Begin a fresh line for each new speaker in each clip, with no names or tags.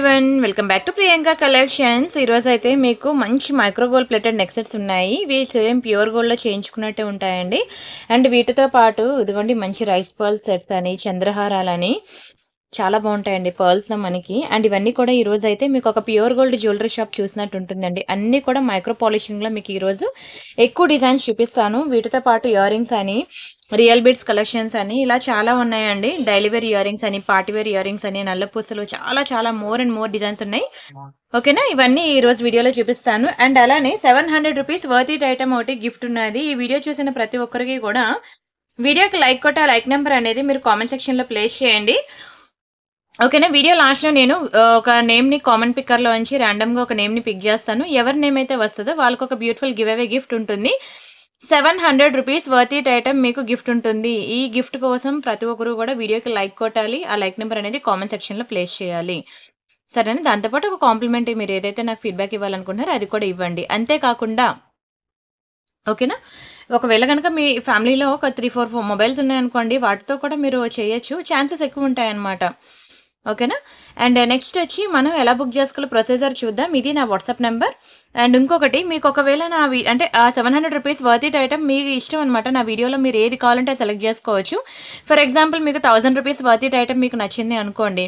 Everyone welcome back to Priyanka collections. ఈరోజు అయితే మీకు మంచి మైక్రో గోల్డ్ ప్లేటెడ్ నెక్లెట్స్ ఉన్నాయి. ఇవి సేమ్ ప్యూర్ గోల్డ్లో చేయించుకున్నట్టే ఉంటాయండి. అండ్ వీటితో పాటు ఇదిగోండి మంచి రైస్ పర్ల్స్ సెట్స్ అని, చంద్రహారాలని చాలా బాగుంటాయండి పర్ల్స్లో మనకి. అండ్ ఇవన్నీ కూడా ఈరోజు అయితే మీకు ఒక ప్యూర్ గోల్డ్ జ్యువెలరీ షాప్ చూసినట్టు ఉంటుందండి. అన్నీ కూడా మైక్రో పాలిషింగ్లో మీకు ఈరోజు ఎక్కువ డిజైన్స్ చూపిస్తాను. వీటితో పాటు ఇయర్ రింగ్స్ అని, రియల్ బిడ్స్ కలెక్షన్స్ అని ఇలా చాలా ఉన్నాయండి. డైలీ వేర్ ఇయర్ రింగ్స్ అని, పార్టీ వేర్ ఇయర్ రింగ్స్ అని, నల్ల పూసలు చాలా మోర్ అండ్ మోర్ డిజైన్స్ ఉన్నాయి. ఓకేనా, ఇవన్నీ ఈ రోజు వీడియోలో చూపిస్తాను. అండ్ అలానే 700 రూపీస్ వర్త్ ఇట్ ఐటమ్ ఒకటి గిఫ్ట్ ఉన్నది. ఈ వీడియో చూసిన ప్రతి ఒక్కరికి కూడా వీడియోకి లైక్ కొట్టి ఆ లైక్ నెంబర్ అనేది మీరు కామెంట్ సెక్షన్లో ప్లేస్ చేయండి. ఓకేనా, వీడియో లాస్ట్లో నేను ఒక నేమ్ని కామెంట్ పిక్కర్లో ఉంచి ర్యాండమ్గా ఒక నేమ్ని పిక్ చేస్తాను. ఎవరి నేమ్ అయితే వస్తుందో వాళ్ళకి ఒక బ్యూటిఫుల్ గివ్ అవే గిఫ్ట్ ఉంటుంది. 700 రూపీస్ వర్త్ ఇట్ ఐటమ్ మీకు గిఫ్ట్ ఉంటుంది. ఈ గిఫ్ట్ కోసం ప్రతి ఒక్కరు కూడా వీడియోకి లైక్ కొట్టాలి. ఆ లైక్ నెంబర్ అనేది కామెంట్ సెక్షన్లో ప్లేస్ చేయాలి. సరేనా, దాంతోపాటు ఒక కాంప్లిమెంట్ మీరు ఏదైతే నాకు ఫీడ్బ్యాక్ ఇవ్వాలనుకుంటున్నారో అది కూడా ఇవ్వండి. అంతేకాకుండా ఓకేనా, ఒకవేళ కనుక మీ ఫ్యామిలీలో ఒక 3-4 మొబైల్స్ ఉన్నాయనుకోండి, వాటితో కూడా మీరు చేయొచ్చు. ఛాన్సెస్ ఎక్కువ ఉంటాయన్నమాట. ఓకేనా, అండ్ నెక్స్ట్ వచ్చి మనం ఎలా బుక్ చేసుకోవాలో ప్రొసీజర్ చూద్దాం. ఇది నా వాట్సాప్ నెంబర్. అండ్ ఇంకొకటి, మీకు ఒకవేళ నా అంటే ఆ 700 రూపీస్ వర్త్ ఇట్ ఐటమ్ మీకు ఇష్టం అనమాట. నా వీడియోలో మీరు ఏది కావాలంటే సెలెక్ట్ చేసుకోవచ్చు. ఫర్ ఎగ్జాంపుల్ మీకు 1000 రూపీస్ వర్త్ ఇట్ ఐటమ్ మీకు నచ్చింది అనుకోండి,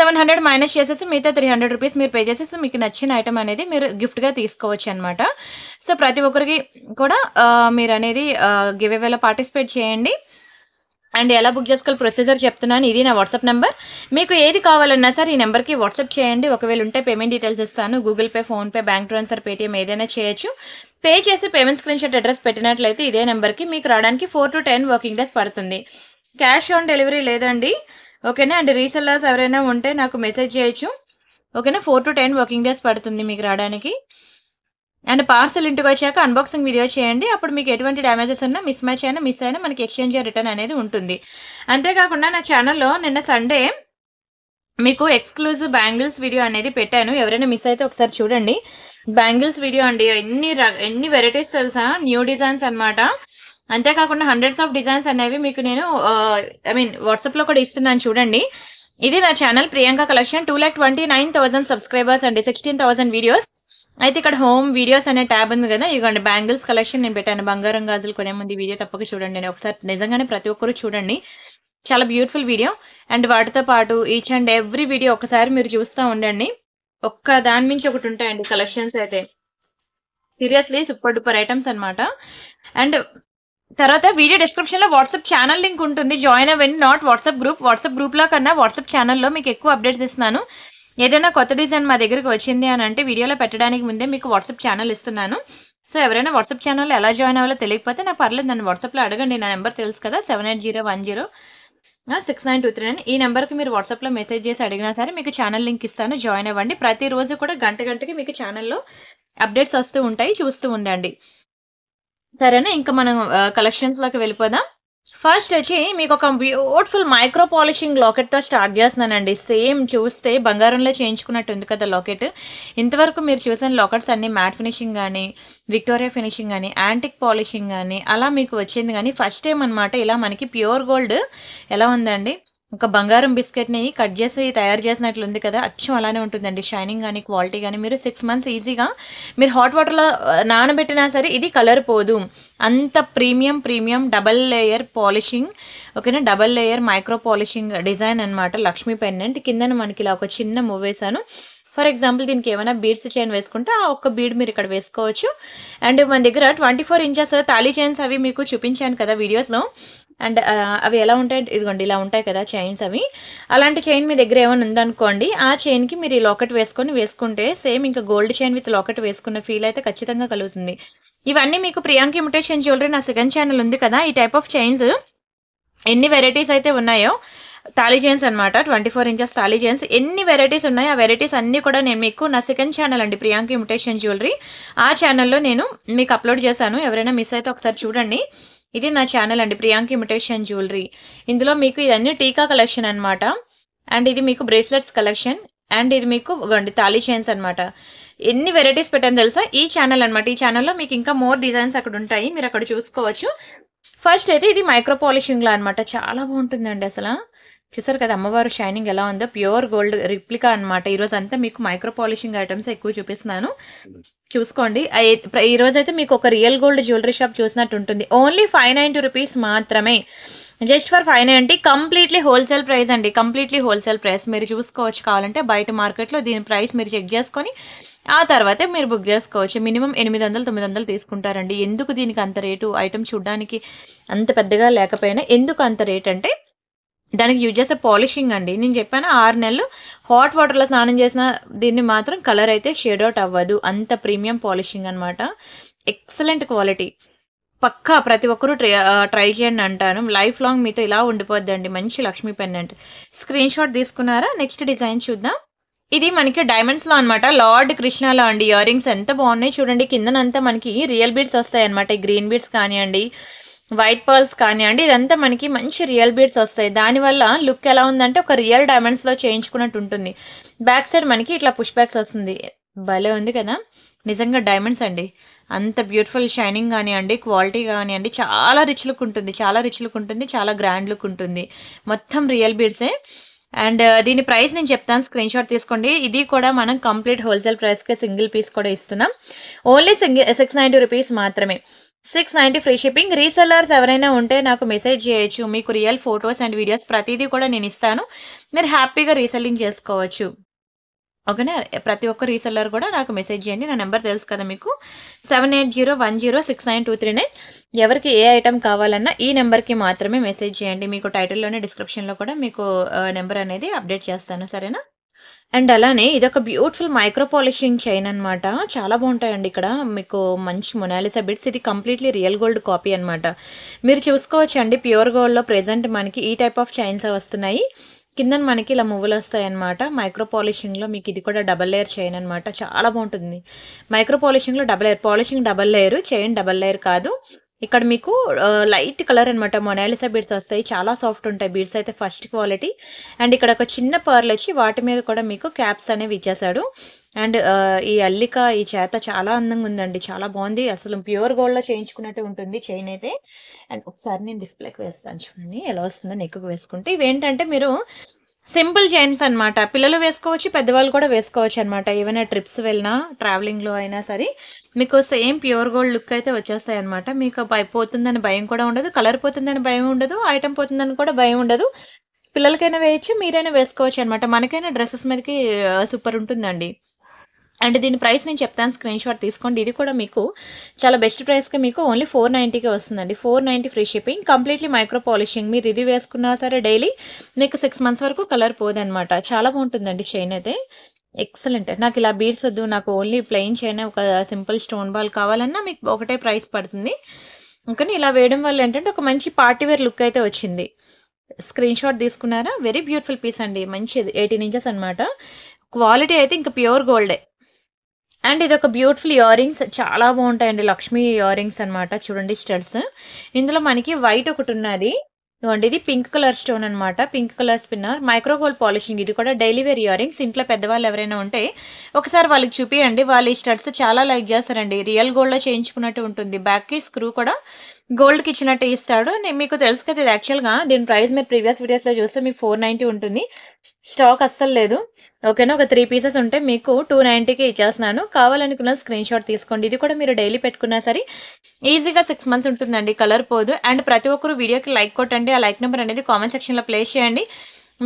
700 మైనస్ చేసేసి మిగతా 300 రూపీస్ మీరు పే చేసేసి మీకు నచ్చిన ఐటమ్ అనేది మీరు గిఫ్ట్గా తీసుకోవచ్చు అనమాట. సో ప్రతి ఒక్కరికి కూడా మీరు అనేది గివ్ అవేలో పార్టిసిపేట్ చేయండి. అండ్ ఎలా బుక్ చేసుకోవాలి ప్రొసీజర్ చెప్తున్నాను. ఇది నా వాట్సాప్ నెంబర్. మీకు ఏది కావాలన్నా సరే ఈ నెంబర్కి వాట్సాప్ చేయండి. ఒకవేళ ఉంటే పేమెంట్ డీటెయిల్స్ ఇస్తాను. Google pay, PhonePe, bank transfer, Paytm ఏదైనా చేయొచ్చు. పే చేసి పేమెంట్ స్క్రీన్ షాట్ అడ్రస్ పెట్టినట్లయితే ఇదే నెంబర్కి మీకు రావడానికి 4 to 10 వర్కింగ్ డేస్ పడుతుంది. క్యాష్ ఆన్ డెలివరీ లేదండి. ఓకేనా, అండ్ రీసెల్లర్స్ ఎవరైనా ఉంటే నాకు మెసేజ్ చేయొచ్చు. ఓకేనా, 4 to 10 వర్కింగ్ డేస్ పడుతుంది మీకు రావడానికి. అండ్ పార్సల్ ఇంటికి వచ్చాక అన్బాక్సింగ్ వీడియో చేయండి. అప్పుడు మీకు ఎటువంటి డ్యామేజెస్ ఉన్నా, మిస్ మ్యాచ్ అయినా, మిస్ అయినా మనకి ఎక్స్చేంజ్ రిటర్న్ అనేది ఉంటుంది. అంతేకాకుండా నా ఛానల్లో నిన్న సండే మీకు ఎక్స్క్లూజివ్ బ్యాంగిల్స్ వీడియో అనేది పెట్టాను. ఎవరైనా మిస్ అయితే ఒకసారి చూడండి. బ్యాంగిల్స్ వీడియో అండి, ఎన్ని వెరైటీస్ తెలుసా, న్యూ డిజైన్స్ అనమాట. అంతేకాకుండా హండ్రెడ్స్ ఆఫ్ డిజైన్స్ అనేవి మీకు నేను వాట్సాప్లో కూడా ఇస్తున్నాను చూడండి. ఇది నా ఛానల్ ప్రియాంక కలెక్షన్. 2,29,000 సబ్స్క్రైబర్స్ అండి, 16,000 వీడియోస్. అయితే ఇక్కడ హోమ్ వీడియోస్ అనే ట్యాబ్ ఉంది కదా, ఇదిగోండి బ్యాంగిల్స్ కలెక్షన్ నేను పెట్టాను. బంగారం గాజులు కొనే ముందు వీడియో తప్పక చూడండి. ఒకసారి నిజంగానే ప్రతి ఒక్కరు చూడండి, చాలా బ్యూటిఫుల్ వీడియో. అండ్ వాటితో పాటు ఈచ్ అండ్ ఎవ్రీ వీడియో ఒకసారి మీరు చూస్తూ ఉండండి. ఒక్క దాని మించి ఒకటి ఉంటాయండి కలెక్షన్స్ అయితే, సీరియస్లీ సూపర్ డూపర్ ఐటమ్స్ అనమాట. అండ్ తర్వాత వీడియో డిస్క్రిప్షన్లో వాట్సాప్ ఛానల్ లింక్ ఉంటుంది, జాయిన్ అవ్వండి. Not WhatsApp group. వాట్సాప్ గ్రూప్లో కన్నా వాట్సాప్ ఛానల్లో మీకు ఎక్కువ అప్డేట్స్ ఇస్తున్నాను. ఏదైనా కొత్త డిజైన్ మా దగ్గరికి వచ్చింది అని అంటే వీడియోలో పెట్టడానికి ముందే మీకు వాట్సాప్ ఛానల్ ఇస్తున్నాను. సో ఎవరైనా వాట్సాప్ ఛానల్లో ఎలా జాయిన్ అవ్వాలో తెలియకపోతే నాకు పర్లేదు, నన్ను వాట్సాప్లో అడగండి. నా నెంబర్ తెలుసు కదా, 7801069239. ఈ నెంబర్కి మీరు వాట్సాప్లో మెసేజ్ చేసి అడిగినా సరే మీకు ఛానల్ లింక్ ఇస్తాను, జాయిన్ అవ్వండి. ప్రతిరోజు కూడా గంటకి మీకు ఛానల్లో అప్డేట్స్ వస్తూ ఉంటాయి, చూస్తూ ఉండండి. సరేనా, ఇంకా మనం కలెక్షన్స్లోకి వెళ్ళిపోదాం. ఫస్ట్ వచ్చి మీకు ఒక బ్యూటిఫుల్ మైక్రో పాలిషింగ్ లాకెట్తో స్టార్ట్ చేస్తున్నానండి. సేమ్ చూస్తే బంగారంలో చేయించుకున్నట్టు ఉంది కదా లాకెట్. ఇంతవరకు మీరు చూసిన లాకెట్స్ అన్ని మ్యాట్ ఫినిషింగ్ కానీ, విక్టోరియా ఫినిషింగ్ కానీ, యాంటిక్ పాలిషింగ్ కానీ అలా మీకు వచ్చింది. కానీ ఫస్ట్ టైం అనమాట ఇలా మనకి ప్యూర్ గోల్డ్ ఎలా ఉందండి, ఒక బంగారం బిస్కెట్ని కట్ చేసి తయారు చేసినట్లు ఉంది కదా, అచ్చం అలానే ఉంటుందండి. షైనింగ్ కానీ, క్వాలిటీ కానీ. మీరు 6 months ఈజీగా మీరు హాట్ వాటర్లో నానబెట్టినా సరే ఇది కలర్ పోదు. అంత ప్రీమియం డబల్ లేయర్ పాలిషింగ్. ఓకేనా, double layer micro polishing design అనమాట. లక్ష్మీ పెండెంట్ కింద మనకి ఇలా ఒక చిన్న మూవ్ వేసాను. ఫర్ ఎగ్జాంపుల్ దీనికి ఏమైనా బీడ్స్ చైన్ వేసుకుంటే ఆ ఒక్క బీడ్ మీరు ఇక్కడ వేసుకోవచ్చు. అండ్ మన దగ్గర 24 inches తాళీ చైన్స్ అవి మీకు చూపించాను కదా వీడియోస్లో. అండ్ అవి ఎలా ఉంటాయి, ఇదిగోండి ఇలా ఉంటాయి కదా చైన్స్. అవి అలాంటి చైన్ మీ దగ్గర ఏమైనా ఉందనుకోండి, ఆ చైన్కి మీరు ఈ లాకెట్ వేసుకుంటే సేమ్ ఇంకా గోల్డ్ చైన్ విత్ లాకెట్ వేసుకున్న ఫీల్ అయితే ఖచ్చితంగా కలుగుతుంది. ఇవన్నీ మీకు ప్రియాంక ఇమిటేషన్ జ్యువెలరీ నా సెకండ్ ఛానల్ ఉంది కదా, ఈ టైప్ ఆఫ్ చైన్స్ ఎన్ని వెరైటీస్ అయితే ఉన్నాయో, తాళీ చైన్స్ అనమాట, 24 inches తాళీ చైన్స్ ఎన్ని వెరైటీస్ ఉన్నాయో ఆ వెరైటీస్ అన్నీ కూడా నేను మీకు నా సెకండ్ ఛానల్ అండి ప్రియాంక ఇమిటేషన్ జ్యువెలరీ, ఆ ఛానల్లో నేను మీకు అప్లోడ్ చేశాను. ఎవరైనా మిస్ అయితే ఒకసారి చూడండి. ఇది నా ఛానల్ అండి ప్రియాంక ఇమిటేషన్ జ్యువెలరీ. ఇందులో మీకు ఇదన్నీ టీకా కలెక్షన్ అనమాట. అండ్ ఇది మీకు బ్రేస్లెట్స్ కలెక్షన్. అండ్ ఇది మీకు తాళీ చైన్స్ అనమాట. ఎన్ని వెరైటీస్ పెట్టాను తెలుసా ఈ ఛానల్ అనమాట. ఈ ఛానల్లో మీకు ఇంకా మోర్ డిజైన్స్ అక్కడ ఉంటాయి, మీరు అక్కడ చూసుకోవచ్చు. ఫస్ట్ అయితే ఇది మైక్రో పాలిషింగ్లో అనమాట. చాలా బాగుంటుందండి అసలు. చూసారు కదా అమ్మవారు షైనింగ్ ఎలా ఉందో, ప్యూర్ గోల్డ్ రిప్లికా అనమాట. ఈరోజు అంతా మీకు మైక్రో పాలిషింగ్ ఐటమ్స్ ఎక్కువ చూపిస్తున్నాను, చూసుకోండి. ఈ రోజైతే మీకు ఒక రియల్ గోల్డ్ జ్యువెలరీ షాప్ చూసినట్టు ఉంటుంది. ఓన్లీ 590 రూపీస్ మాత్రమే, just for 590. Completely wholesale price అండి, కంప్లీట్లీ హోల్సేల్ ప్రైస్. మీరు చూసుకోవచ్చు, కావాలంటే బయట మార్కెట్లో దీని ప్రైస్ మీరు చెక్ చేసుకొని ఆ తర్వాతే మీరు బుక్ చేసుకోవచ్చు. మినిమం 800-900 తీసుకుంటారండి. ఎందుకు దీనికి అంత రేటు? ఐటమ్ చూడడానికి అంత పెద్దగా లేకపోయినా ఎందుకు అంత రేట్ అంటే దానికి యూజ్ చేసే పాలిషింగ్ అండి. నేను చెప్పాను 6 నెలలు హాట్ వాటర్లో స్నానం చేసిన దీన్ని మాత్రం కలర్ అయితే షేడ్ అవుట్ అవ్వదు. అంత ప్రీమియం పాలిషింగ్ అనమాట, ఎక్సలెంట్ క్వాలిటీ. పక్కా ప్రతి ఒక్కరూ ట్రై చేయండి అంటాను. లైఫ్ లాంగ్ మీతో ఇలా ఉండిపోద్దండి. మంచి లక్ష్మీ పెండెంట్. స్క్రీన్ షాట్ తీసుకున్నారా? నెక్స్ట్ డిజైన్ చూద్దాం. ఇది మనకి డైమండ్స్లో అనమాట, లార్డ్ కృష్ణలో అండి. ఇయర్ రింగ్స్ ఎంత బాగున్నాయి చూడండి. కిందనంతా మనకి రియల్ బీడ్స్ వస్తాయి అనమాట. ఈ గ్రీన్ బీడ్స్ కానివ్వండి, వైట్ పర్ల్స్ కానివ్వండి, ఇదంతా మనకి మంచి రియల్ బీడ్స్ వస్తాయి. దానివల్ల లుక్ ఎలా ఉందంటే ఒక రియల్ డైమండ్స్లో చేయించుకున్నట్టు ఉంటుంది. బ్యాక్ సైడ్ మనకి ఇట్లా పుష్ బ్యాక్స్ వస్తుంది. భలే ఉంది కదా, నిజంగా డైమండ్స్ అండి. అంత బ్యూటిఫుల్ షైనింగ్ కానివ్వండి, క్వాలిటీ కానివ్వండి, చాలా రిచ్ లుక్ ఉంటుంది, చాలా రిచ్ లుక్ ఉంటుంది, చాలా గ్రాండ్ లుక్ ఉంటుంది. మొత్తం రియల్ బీడ్సే. అండ్ దీని ప్రైస్ నేను చెప్తాను, స్క్రీన్ షాట్ తీసుకోండి. ఇది కూడా మనం కంప్లీట్ హోల్సేల్ ప్రైస్కే సింగిల్ పీస్ కూడా ఇస్తున్నాం. ఓన్లీ 690 రూపీస్ మాత్రమే, 690 ఫ్రీ షిప్పింగ్. రీసెల్లర్స్ ఎవరైనా ఉంటే నాకు మెసేజ్ చేయొచ్చు. మీకు రియల్ ఫొటోస్ అండ్ వీడియోస్ ప్రతిదీ కూడా నేను ఇస్తాను, మీరు హ్యాపీగా రీసెల్లింగ్ చేసుకోవచ్చు. ఓకేనా? ప్రతి ఒక్క రీసెల్లర్ కూడా నాకు మెసేజ్ చేయండి. నా నెంబర్ తెలుసు కదా మీకు, 7801069239. ఎవరికి ఏ ఐటమ్ కావాలన్నా ఈ నెంబర్కి మాత్రమే మెసేజ్ చేయండి. మీకు టైటిల్లోనే డిస్క్రిప్షన్లో కూడా మీకు నెంబర్ అనేది అప్డేట్ చేస్తాను, సరేనా? అండ్ అలానే ఇదొక బ్యూటిఫుల్ మైక్రో పాలిషింగ్ చైన్ అనమాట. చాలా బాగుంటాయండి. ఇక్కడ మీకు మంచి మొనాలిసా బిట్స్. ఇది కంప్లీట్లీ రియల్ గోల్డ్ కాపీ అనమాట. మీరు చూసుకోవచ్చు అండి, ప్యూర్ గోల్డ్లో ప్రెజెంట్ మనకి ఈ టైప్ ఆఫ్ చైన్స్ వస్తున్నాయి. కింద మనకి ఇలా మువ్వులు వస్తాయి అనమాట. మైక్రో పాలిషింగ్లో మీకు ఇది కూడా డబల్ లేయర్ చైన్ అనమాట. చాలా బాగుంటుంది. మైక్రో పాలిషింగ్లో double layer, polishing double layer, chain double layer కాదు. ఇక్కడ మీకు లైట్ కలర్ అనమాట, మొనాలిసా బీడ్స్ వస్తాయి. చాలా సాఫ్ట్ ఉంటాయి బీడ్స్ అయితే, ఫస్ట్ క్వాలిటీ. అండ్ ఇక్కడ ఒక చిన్న పర్ల్ వచ్చి వాటి మీద కూడా మీకు క్యాప్స్ అనేవి ఇచ్చేసాడు. అండ్ ఈ అల్లిక ఈ చేత చాలా అందంగా ఉందండి, చాలా బాగుంది. అసలు ప్యూర్ గోల్డ్లో చేయించుకున్నట్టు ఉంటుంది చైన్ అయితే. అండ్ ఒకసారి నేను డిస్ప్లేకి వేస్తాను చూడండి ఎలా వస్తుందో నెక్కు వేసుకుంటే. ఇవేంటంటే మీరు సింపుల్ చైన్స్ అనమాట, పిల్లలు వేసుకోవచ్చు, పెద్దవాళ్ళు కూడా వేసుకోవచ్చు అనమాట. ఏమైనా ట్రిప్స్ వెళ్ళినా, ట్రావెలింగ్లో అయినా సరే మీకు సేమ్ ప్యూర్ గోల్డ్ లుక్ అయితే వచ్చేస్తాయి అనమాట. మీకు పోతుందని భయం కూడా ఉండదు, కలర్ పోతుందని భయం ఉండదు, ఐటమ్ పోతుందని కూడా భయం ఉండదు. పిల్లలకైనా వేయచ్చు, మీరైనా వేసుకోవచ్చు అనమాట. మనకైనా డ్రెస్సెస్ మీదకి సూపర్ ఉంటుందండి. అండ్ దీని ప్రైస్ నేను చెప్తాను, స్క్రీన్ షాట్ తీసుకోండి. ఇది కూడా మీకు చాలా బెస్ట్ ప్రైస్కి మీకు ఓన్లీ 490కే వస్తుందండి. 490 free shipping, completely micro polishing. మీరు ఇది వేసుకున్నా సరే డైలీ మీకు 6 మంత్స్ వరకు కలర్ పోదనమాట. చాలా బాగుంటుందండి చైన్ అయితే, ఎక్సలెంట్. నాకు ఇలా బీడ్స్ వద్దు, నాకు ఓన్లీ ప్లెయిన్ చైన్, ఒక సింపుల్ స్టోన్ బాల్ కావాలన్నా మీకు ఒకటే ప్రైస్ పడుతుంది. కానీ ఇలా వేయడం వల్ల ఏంటంటే ఒక మంచి పార్టీవేర్ లుక్ అయితే వచ్చింది. స్క్రీన్ షాట్ తీసుకున్నారా? వెరీ బ్యూటిఫుల్ పీస్ అండి, మంచిది. 18 ఇంచెస్ అనమాట. క్వాలిటీ అయితే ఇంకా ప్యూర్ గోల్డే. అండ్ ఇది ఒక బ్యూటిఫుల్ ఇయర్ రింగ్స్, చాలా బాగుంటాయండి. లక్ష్మీ ఇయర్ రింగ్స్ అనమాట. చూడండి స్టడ్స్. ఇందులో మనకి వైట్ ఒకటి ఉన్నది, ఇదిగోండి. ఇది పింక్ కలర్ స్టోన్ అనమాట, pink colour spinner, micro gold polishing. ఇది కూడా డైలీ వేర్ ఇయర్ రింగ్స్. ఇంట్లో పెద్దవాళ్ళు ఎవరైనా ఉంటే ఒకసారి వాళ్ళకి చూపియండి, వాళ్ళు ఈ స్టడ్స్ చాలా లైక్ చేస్తారండి. రియల్ గోల్డ్లో చేయించుకున్నట్టు ఉంటుంది. బ్యాక్కి స్క్రూ కూడా గోల్డ్కి ఇచ్చినట్టు ఇస్తాడు. మీకు తెలుసు కదా, ఇది యాక్చువల్గా దీని ప్రైస్ మీరు ప్రీవియస్ వీడియోస్లో చూస్తే మీకు 490 ఉంటుంది. స్టాక్ అస్సలు లేదు. ఓకేనా? ఒక 3 పీసెస్ ఉంటే మీకు 290కి ఇచ్చేస్తున్నాను. కావాలనుకున్న స్క్రీన్ షాట్ తీసుకోండి. ఇది కూడా మీరు డైలీ పెట్టుకున్నా సరే ఈజీగా 6 మంత్స్ ఉంటుందండి, కలర్ పోదు. అండ్ ప్రతి ఒక్కరు వీడియోకి లైక్ కొట్టండి. ఆ లైక్ నెంబర్ అనేది కామెంట్ సెక్షన్లో ప్లేస్ చేయండి.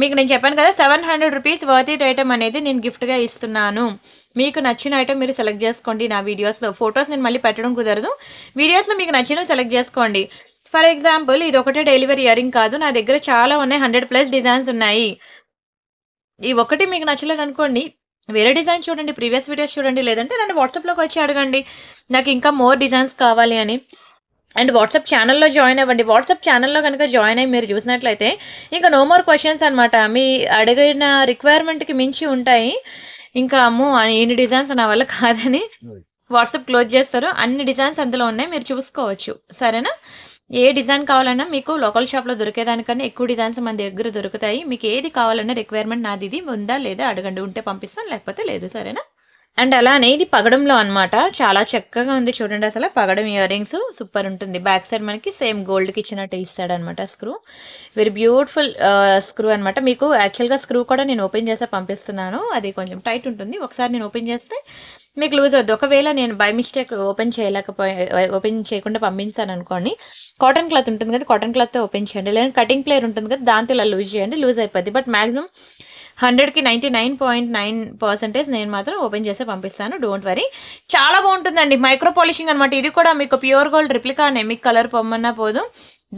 మీకు నేను చెప్పాను కదా, 700 రూపీస్ వర్త్ ఇట్ ఐటమ్ అనేది నేను గిఫ్ట్గా ఇస్తున్నాను. మీకు నచ్చిన ఐటమ్ మీరు సెలెక్ట్ చేసుకోండి. నా వీడియోస్లో ఫొటోస్ నేను మళ్ళీ పెట్టడం కుదరదు, వీడియోస్లో మీకు నచ్చినవి సెలెక్ట్ చేసుకోండి. ఫర్ ఎగ్జాంపుల్ ఇది ఒకటే డెలివరీ ఇయర్ రింగ్ కాదు, నా దగ్గర చాలా ఉన్నాయి, 100+ డిజైన్స్ ఉన్నాయి. ఈ ఒకటి మీకు నచ్చలేదు అనుకోండి, వేరే డిజైన్ చూడండి, ప్రీవియస్ వీడియోస్ చూడండి, లేదంటే నన్ను వాట్సాప్లోకి వచ్చి అడగండి నాకు ఇంకా మోర్ డిజైన్స్ కావాలి అని. అండ్ వాట్సాప్ ఛానల్లో జాయిన్ అవ్వండి. వాట్సాప్ ఛానల్లో కనుక జాయిన్ అయ్యి మీరు చూసినట్లయితే ఇంకా నో మోర్ క్వశ్చన్స్ అనమాట. మీ అడిగిన రిక్వైర్మెంట్కి మించి ఉంటాయి. ఇంకా అమ్మో ఎన్ని డిజైన్స్ నా వల్ల కాదని వాట్సాప్ క్లోజ్ చేస్తారు. అన్ని డిజైన్స్ అందులో ఉన్నాయి, మీరు చూసుకోవచ్చు, సరేనా? ఏ డిజైన్ కావాలన్నా మీకు లోకల్ షాప్లో దొరికేదానికన్నా ఎక్కువ డిజైన్స్ మన దగ్గర దొరుకుతాయి. మీకు ఏది కావాలన్నా రిక్వైర్మెంట్ నాది ఇది ఉందా లేదా అడగండి, ఉంటే పంపిస్తాను, లేకపోతే లేదు, సరేనా? అండ్ అలానే ఇది పగడంలో అన్నమాట. చాలా చక్కగా ఉంది చూడండి అసల. పగడం ఇయర్ రింగ్స్ సూపర్ ఉంటుంది. బ్యాక్ సైడ్ మనకి సేమ్ గోల్డ్‌కి ఇచ్చినట్టు ఇస్తాడనమాట స్క్రూ. వెరీ బ్యూటిఫుల్ స్క్రూ అనమాట. మీకు యాక్చువల్‌గా స్క్రూ కూడా నేను ఓపెన్ చేసే పంపిస్తున్నాను. అది కొంచెం టైట్ ఉంటుంది. ఒకసారి నేను ఓపెన్ చేస్తే మీకు లూజ్ అవుద్ది. ఒకవేళ నేను బై మిస్టేక్ ఓపెన్ చేయకుండా పంపించాననుకోండి, కాటన్ క్లాత్ ఉంటుంది కదా! కాటన్ క్లాత్‌తో ఓపెన్ చేయండి. లేదంటే కటింగ్ ప్లేయర్ ఉంటుంది కదా! దాంతో ఇలా లూజ్ చేయండి. లూజ్ అయిపోద్ది. బట్ మాక్సిమం 100కి 99.9% నేను మాత్రం ఓపెన్ చేసే పంపిస్తాను. Don't worry. చాలా బాగుంటుందండి. మైక్రో పాలిషింగ్ అనమాట. ఇది కూడా మీకు ప్యూర్ గోల్డ్ రిప్లికానే. మీకు కలర్ పొమ్మన్నా పోదు.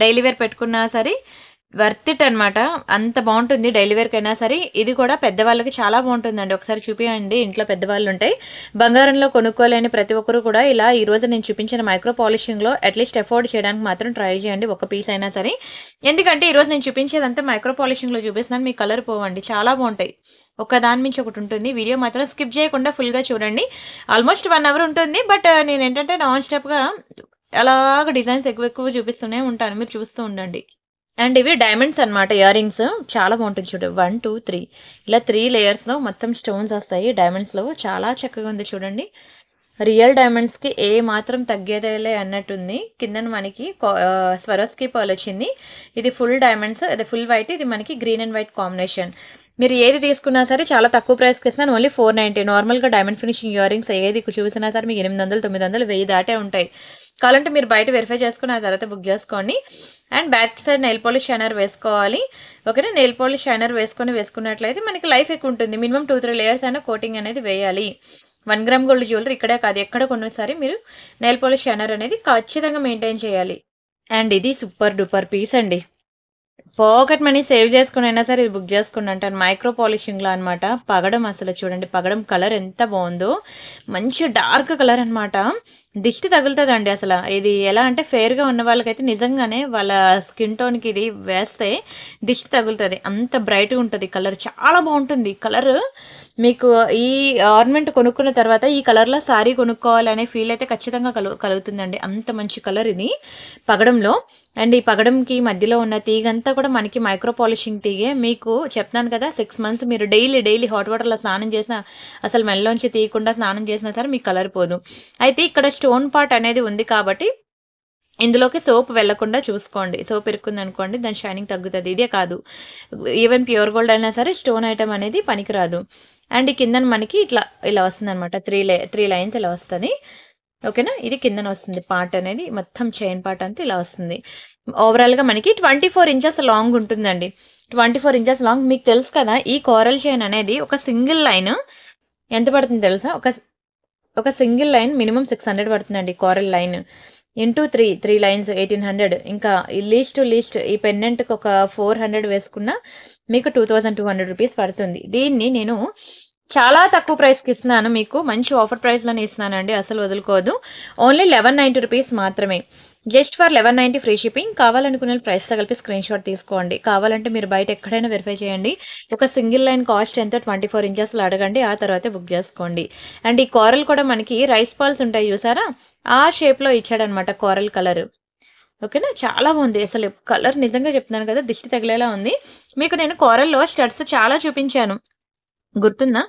డైలీ వేర్ పెట్టుకున్నా సరే వర్త్ ఇట్ అనమాట. అంత బాగుంటుంది డైలీ వేర్కైనా సరే. ఇది కూడా పెద్దవాళ్ళకి చాలా బాగుంటుందండి. ఒకసారి చూపియండి. ఇంట్లో పెద్దవాళ్ళు ఉంటాయి. బంగారంలో కొనుక్కోలేని ప్రతి ఒక్కరు కూడా ఇలా ఈ రోజు నేను చూపించిన మైక్రో పాలిషింగ్లో అట్లీస్ట్ ఎఫోర్డ్ చేయడానికి మాత్రం ట్రై చేయండి. ఒక పీస్ అయినా సరే. ఎందుకంటే ఈరోజు నేను చూపించేదంతా మైక్రో పాలిషింగ్లో చూపిస్తున్నాను. మీ కలర్ పోవండి. చాలా బాగుంటాయి. ఒక దాని మించి ఒకటి ఉంటుంది. వీడియో మాత్రం స్కిప్ చేయకుండా ఫుల్గా చూడండి. ఆల్మోస్ట్ 1 అవర్ ఉంటుంది. బట్ నేను ఏంటంటే నాన్ స్టాప్గా అలాగ డిజైన్స్ ఎక్కువ చూపిస్తూనే ఉంటాను. మీరు చూస్తూ ఉండండి. అండ్ ఇవి డైమండ్స్ అనమాట. ఇయర్ రింగ్స్ చాలా బాగుంటుంది చూడు. 1, 2, 3 ఇలా 3 లేయర్స్లో మొత్తం స్టోన్స్ వస్తాయి డైమండ్స్లో. చాలా చక్కగా ఉంది చూడండి. రియల్ డైమండ్స్కి ఏ మాత్రం తగ్గేదేలే అన్నట్టుంది. కింద మనకి స్వరోస్కి పర్ల్ వచ్చింది. ఇది ఫుల్ డైమండ్స్, ఇది ఫుల్ వైట్. ఇది మనకి గ్రీన్ అండ్ వైట్ కాంబినేషన్. మీరు ఏది తీసుకున్నా సరే చాలా తక్కువ ప్రైస్కి ఇస్తున్నాను. ఓన్లీ 490. నార్మల్గా డైమండ్ ఫినిషింగ్ ఇయర్ రింగ్స్ ఏది చూసినా సరే మీకు 800, 900, 1000 దాటే ఉంటాయి. కావాలంటే మీరు బయట వెరిఫై చేసుకుని ఆ తర్వాత బుక్ చేసుకోండి. And back side nail polish shiner వేసుకోవాలి. ఓకేనా? నెయిల్ పాలిష్ షైనర్ వేసుకున్నట్లయితే మనకి లైఫ్ ఎక్కువ ఉంటుంది. మినిమం 2-3 లేయర్స్ అయినా కోటింగ్ అనేది వేయాలి. 1 గ్రామ్ గోల్డ్ జ్యువెలరీ ఇక్కడే కాదు, ఎక్కడ కొన్నసారి మీరు నెయిల్ పాలిష్ షైనర్ అనేది ఖచ్చితంగా మెయింటైన్ చేయాలి. అండ్ ఇది సూపర్ డూపర్ పీస్ అండి. పాకెట్ మనీ సేవ్ చేసుకుని అయినా సరే ఇది బుక్ చేసుకుని అంటాను. మైక్రో పాలిషింగ్లో అనమాట. పగడం అసలు చూడండి. పగడం కలర్ ఎంత బాగుందో. మంచి డార్క్ కలర్ అనమాట. దిష్టి తగులుతుందండి అసలు. ఇది ఎలా అంటే ఫేర్గా ఉన్న వాళ్ళకైతే నిజంగానే వాళ్ళ స్కిన్ టోన్కి ఇది వేస్తే దిష్టి తగులుతుంది. అంత బ్రైట్గా ఉంటుంది కలర్. చాలా బాగుంటుంది కలర్. మీకు ఈ ఆర్నమెంట్ కొనుక్కున్న తర్వాత ఈ కలర్లో శారీ కొనుక్కోవాలి అనే ఫీల్ అయితే ఖచ్చితంగా కలుగుతుందండి. అంత మంచి కలర్ ఇది పగడంలో. అండ్ ఈ పగడంకి మధ్యలో ఉన్న తీగంతా కూడా మనకి మైక్రో పాలిషింగ్ తీగే. మీకు చెప్తాను కదా, 6 months మీరు డైలీ హాట్ వాటర్లో స్నానం చేసినా, అసలు మెల్లోంచి తీయకుండా స్నానం చేసినా సరే మీకు కలర్ పోదు. అయితే ఇక్కడ స్టోన్ పార్ట్ అనేది ఉంది కాబట్టి ఇందులోకి సోప్ వెళ్లకుండా చూసుకోండి. సోప్ ఇరుక్కుంది అనుకోండి దాని షైనింగ్ తగ్గుతుంది. ఇదే కాదు, ఈవెన్ ప్యూర్ గోల్డ్ అయినా సరే స్టోన్ ఐటమ్ అనేది పనికిరాదు. అండ్ ఈ కింద మనకి ఇలా వస్తుంది అనమాట. 3 lines ఇలా వస్తుంది. ఓకేనా? ఇది కిందన వస్తుంది పార్ట్ అనేది. మొత్తం చైన్ పార్ట్ అంతా ఇలా వస్తుంది. ఓవరాల్గా మనకి 24 inches లాంగ్ ఉంటుందండి. 24 inches లాంగ్. మీకు తెలుసు కదా, ఈ కోరల్ చైన్ అనేది ఒక సింగిల్ లైన్ ఎంత పడుతుంది తెలుసా? ఒక సింగిల్ లైన్ మినిమం 600 పడుతుందండి. Coral line into 3 lines 1800. ఇంకా లీస్ట్ ఈ పెండెంట్కి ఒక 400 వేసుకున్నా మీకు 2200 రూపీస్ పడుతుంది. దీన్ని నేను చాలా తక్కువ ప్రైస్కి ఇస్తున్నాను. మీకు మంచి ఆఫర్ ప్రైస్లోనే ఇస్తున్నానండి. అసలు వదులుకోదు. ఓన్లీ 1190 రూపీస్ మాత్రమే. Just for 1190 free shipping. కావాలనుకునే ప్రైస్తో కలిపి స్క్రీన్ షాట్ తీసుకోండి. కావాలంటే మీరు బయట ఎక్కడైనా వెరిఫై చేయండి. ఒక సింగిల్ లైన్ కాస్ట్ ఎంత 24 inchesలో అడగండి. ఆ తర్వాతే బుక్ చేసుకోండి. అండ్ ఈ కోరల్ కూడా మనకి రైస్ బాల్స్ ఉంటాయి చూసారా, ఆ షేప్లో ఇచ్చాడనమాట కోరల్ కలర్. ఓకేనా? చాలా బాగుంది అసలు. కలర్ నిజంగా చెప్తున్నాను కదా, దిష్టి తగిలేలా ఉంది. మీకు నేను కోరల్లో స్టడ్స్ చాలా చూపించాను, గుర్తుందా?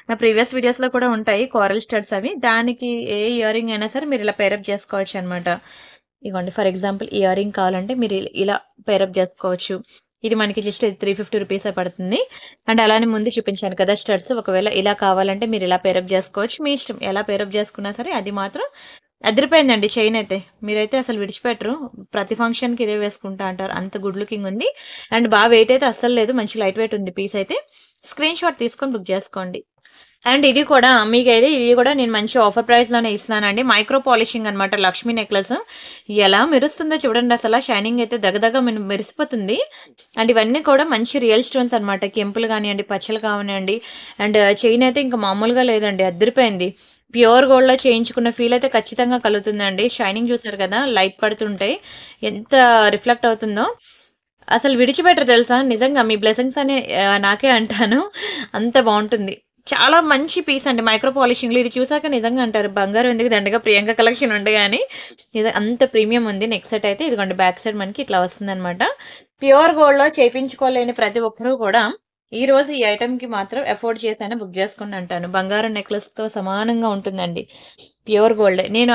నా ప్రీవియస్ వీడియోస్లో కూడా ఉంటాయి కోరల్ స్టడ్స్. అవి దానికి ఏ ఇయర్ రింగ్ అయినా సరే మీరు ఇలా పేరప్ చేసుకోవచ్చు అనమాట. ఇవ్వండి, ఫర్ ఎగ్జాంపుల్ ఇయర్ రింగ్ కావాలంటే మీరు ఇలా పేరప్ చేసుకోవచ్చు. ఇది మనకి జస్ట్ 350 రూపీసే పడుతుంది. అండ్ అలానే ముందు చూపించాను కదా స్టడ్స్. ఒకవేళ ఇలా కావాలంటే మీరు ఇలా పేరప్ చేసుకోవచ్చు. మీ ఇష్టం, ఎలా పేరప్ చేసుకున్నా సరే. అది మాత్రం అదిరిపోయిందండి చైన్ అయితే. మీరైతే అసలు విడిచిపెట్టరు. ప్రతి ఫంక్షన్కి ఇదే వేసుకుంటా అంటారు. అంత గుడ్ లుకింగ్ ఉంది. అండ్ బాగా వెయిట్ అయితే అస్సలు లేదు. మంచి లైట్ వెయిట్ ఉంది పీస్ అయితే. స్క్రీన్ షాట్ తీసుకొని బుక్ చేసుకోండి. అండ్ ఇది కూడా మీకైతే ఇది కూడా నేను మంచి ఆఫర్ ప్రైస్లోనే ఇస్తున్నానండి. మైక్రో పాలిషింగ్ అనమాట. లక్ష్మీ నెక్లెస్ ఎలా మెరుస్తుందో చూడండి అసలు. షైనింగ్ అయితే దగదగ మెరిసిపోతుంది. అండ్ ఇవన్నీ కూడా మంచి రియల్ స్టోన్స్ అనమాట. కెంపులు కానివ్వండి, పచ్చలు కానివ్వండి. అండ్ చైన్ అయితే ఇంకా మామూలుగా లేదండి, అదిరిపోయింది. ప్యూర్ గోల్డ్లో చేయించుకున్న ఫీల్ అయితే ఖచ్చితంగా కలుగుతుందండి. షైనింగ్ చూసారు కదా, లైట్ పడుతుంటాయి, ఎంత రిఫ్లెక్ట్ అవుతుందో. అసలు విడిచిపెట్టరు తెలుసా. నిజంగా మీ బ్లెస్సింగ్స్ అని నాకే అంటాను. అంత బాగుంటుంది. చాలా మంచి పీస్ అండి మైక్రో పాలిషింగ్లో. ఇది చూసాక నిజంగా అంటారు బంగారం ఎందుకు దండగా ప్రియాంక కలెక్షన్ ఉండే కానీ ఇది అంత ప్రీమియం ఉంది. నెక్స్ట్ సెట్ అయితే ఇదిగోండి, బ్యాక్ సైడ్ మనకి ఇట్లా వస్తుంది అనమాట. ప్యూర్ గోల్డ్లో చేయించుకోలేని ప్రతి ఒక్కరూ కూడా ఈరోజు ఈ ఐటెంకి మాత్రం ఎఫోర్డ్ చేసైనా బుక్ చేసుకోండి అంటాను. బంగారం నెక్లెస్తో సమానంగా ఉంటుందండి. Pure gold. నేను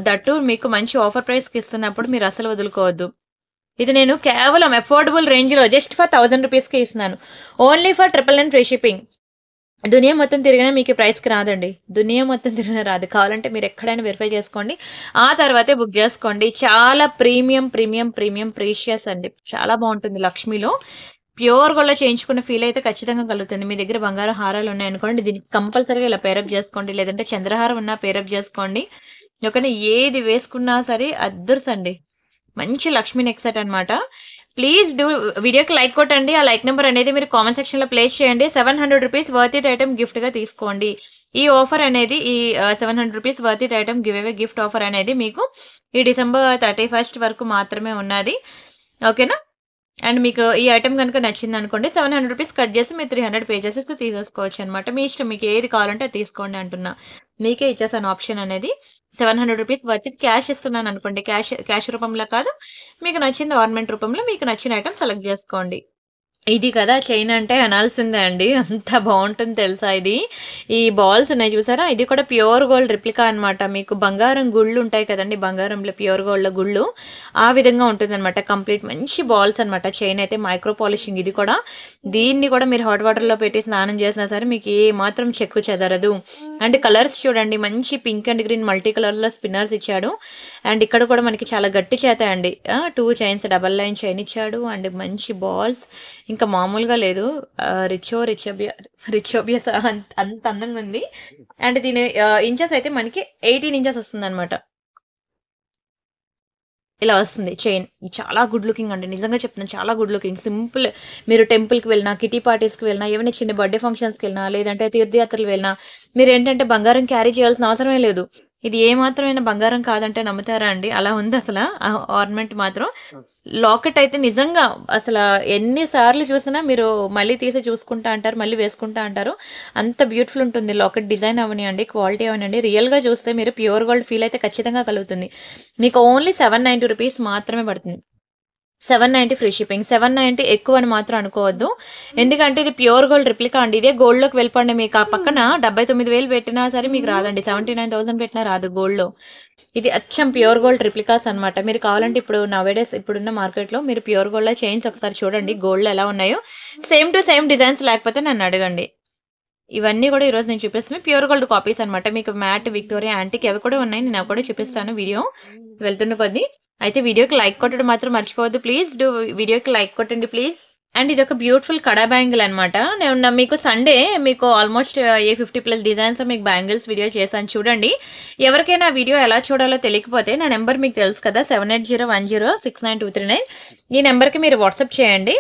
దట్టు మీకు మంచి ఆఫర్ ప్రైస్కి ఇస్తున్నప్పుడు మీరు అసలు వదులుకోవద్దు. ఇది నేను కేవలం అఫోర్డబుల్ రేంజ్లో జస్ట్ ఫర్ 1000 రూపీస్కి ఇస్తున్నాను. Only for 999 free shipping. దునియా మొత్తం తిరిగినా మీకు ఈ ప్రైస్కి రాదండి. దునియా మొత్తం తిరిగినా రాదు. కావాలంటే మీరు ఎక్కడైనా వెరిఫై చేసుకోండి. ఆ తర్వాతే బుక్ చేసుకోండి. చాలా ప్రీమియం ప్రీమియం ప్రీమియం ప్రీషియస్ అండి. చాలా బాగుంటుంది. లక్ష్మిలో ప్యూర్ గోల్డ్‌లో చేయించుకున్న ఫీల్ అయితే ఖచ్చితంగా కలుగుతుంది. మీ దగ్గర బంగారం హారాలు ఉన్నాయనుకోండి, దీనికి కంపల్సరీగా ఇలా పేరప్ చేసుకోండి. లేదంటే చంద్రహారం ఉన్నా పేరప్ చేసుకోండి. ఓకేనా? ఏది వేసుకున్నా సరే అద్దర్సండి. మంచి లక్ష్మీ నెక్ సెట్ అనమాట. ప్లీజ్ డూ వీడియోకి లైక్ కొట్టండి. ఆ లైక్ నెంబర్ అనేది మీరు కామెంట్ సెక్షన్‌లో ప్లేస్ చేయండి. 700 రూపీస్ వర్త్ ఇట్ ఐటెమ్ గిఫ్ట్‌గా తీసుకోండి. ఈ ఆఫర్ అనేది ఈ 700 rupees worth it item give away gift offer అనేది మీకు ఈ డిసెంబర్ 31 వరకు మాత్రమే ఉన్నది. ఓకేనా? అండ్ మీకు ఈ ఐటెం కనుక నచ్చింది అనుకోండి, 700 రూపీస్ కట్ చేసి మీరు 300 పే చేసేసి తీసేసుకోవచ్చు అనమాట. మీ ఇష్టం. మీకు ఏది కావాలంటే అది తీసుకోండి అంటున్నా. మీకే ఇచ్చేసాను ఆప్షన్ అనేది. 700 రూపీస్ వర్త్ క్యాష్ ఇస్తున్నాను అనుకోండి. క్యాష్ రూపంలో కాదు, మీకు నచ్చింది ఆర్నమెంట్ రూపంలో మీకు నచ్చిన ఐటెం సెలెక్ట్ చేసుకోండి. ఇది కదా చైన్ అంటే అనాల్సిందే అండి. అంత బాగుంటుంది తెలుసా ఇది. ఈ బాల్స్ ఉన్నాయి చూసారా, ఇది కూడా ప్యూర్ గోల్డ్ రిప్లికా అనమాట. మీకు బంగారం గుళ్ళు ఉంటాయి కదండి, బంగారంలో ప్యూర్ గోల్డ్ గుళ్ళు ఆ విధంగా ఉంటుంది అనమాట. కంప్లీట్ మంచి బాల్స్ అనమాట. చైన్ అయితే మైక్రో పాలిషింగ్. ఇది కూడా దీన్ని కూడా మీరు హాట్ వాటర్లో పెట్టి స్నానం చేసినా సరే మీకు ఏ మాత్రం చెక్కు చెదరదు. అండ్ కలర్స్ చూడండి, మంచి పింక్ అండ్ గ్రీన్ మల్టీ కలర్లో స్పిన్నర్స్ ఇచ్చాడు. అండ్ ఇక్కడ కూడా మనకి చాలా గట్టి చేత అండి. 2 చైన్స్ డబల్ లైన్ చైన్ ఇచ్చాడు. అండ్ మంచి బాల్స్ ఇంకా మామూలుగా లేదు. రిచోబియస్ అంత అందంగా ఉంది. అండ్ దీని ఇంచెస్ అయితే మనకి 18 ఇంచెస్ వస్తుంది అనమాట. ఇలా వస్తుంది చైన్. చాలా గుడ్ లుకింగ్ అండి. నిజంగా చెప్తున్నాను, చాలా గుడ్ లుకింగ్. సింపుల్. మీరు టెంపుల్కి వెళ్ళినా, కిటీ పార్టీస్కి వెళ్ళినా, ఏమైనా చిన్న బర్త్డే ఫంక్షన్స్కి వెళ్ళినా, లేదంటే తీర్థయాత్రలు వెళ్ళినా మీరు ఏంటంటే బంగారం క్యారీ చేయాల్సిన అవసరమే లేదు. ఇది ఏ మాత్రమైనా బంగారం కాదంటే నమ్ముతారా అండి? అలా ఉంది అసలు ఆర్నమెంట్ మాత్రం. లాకెట్ అయితే నిజంగా అసలు ఎన్నిసార్లు చూసినా మీరు మళ్ళీ తీసి చూసుకుంటా అంటారు, మళ్ళీ వేసుకుంటా అంటారు. అంత బ్యూటిఫుల్ ఉంటుంది లాకెట్. డిజైన్ అవనివ్వండి, క్వాలిటీ అవనివ్వండి, రియల్గా చూస్తే మీరు ప్యూర్ గోల్డ్ ఫీల్ అయితే ఖచ్చితంగా కలుగుతుంది. మీకు ఓన్లీ 790 రూపీస్ మాత్రమే పడుతుంది. 790 ఫ్రీ షిప్పింగ్. 790 ఎక్కువ అని మాత్రం అనుకోవద్దు. ఎందుకంటే ఇది ప్యూర్ గోల్డ్ రిప్లికా అండి. ఇదే గోల్డ్లోకి వెళ్ళిపోండి, మీకు ఆ పక్కన 79,000 పెట్టినా సరే మీకు రాదండి. 79,000 పెట్టినా రాదు గోల్డ్లో. ఇది అచ్చం ప్యూర్ గోల్డ్ రిప్లికాస్ అనమాట. మీరు కావాలంటే ఇప్పుడు నవేడేస్ ఇప్పుడున్న మార్కెట్లో మీరు ప్యూర్ గోల్డ్లో చైన్స్ ఒకసారి చూడండి, గోల్డ్లో ఎలా ఉన్నాయో. సేమ్ టు సేమ్ డిజైన్స్ లేకపోతే నన్ను అడగండి. ఇవన్నీ కూడా ఈరోజు నేను చూపిస్తున్నాను ప్యూర్ గోల్డ్ కాపీస్ అనమాట. మీకు మ్యాట్, విక్టోరియా, యాంటిక్ అవి కూడా ఉన్నాయి. నేను అవి కూడా చూపిస్తాను వీడియో వెళ్తున్న కొద్దీ. అయితే వీడియోకి లైక్ కొట్టడం మాత్రం మర్చిపోవద్దు. ప్లీజ్ డూ వీడియోకి లైక్ కొట్టండి ప్లీజ్. అండ్ ఇది ఒక బ్యూటిఫుల్ కడా బ్యాంగిల్ అనమాట. నేను మీకు సండే మీకు ఆల్మోస్ట్ 50+ డిజైన్స్ మీకు బ్యాంగిల్స్ వీడియో చేశాను చూడండి. ఎవరికైనా వీడియో ఎలా చూడాలో తెలియకపోతే నా నెంబర్ మీకు తెలుసు కదా, 7801069239. ఈ నెంబర్కి మీరు వాట్సాప్ చేయండి.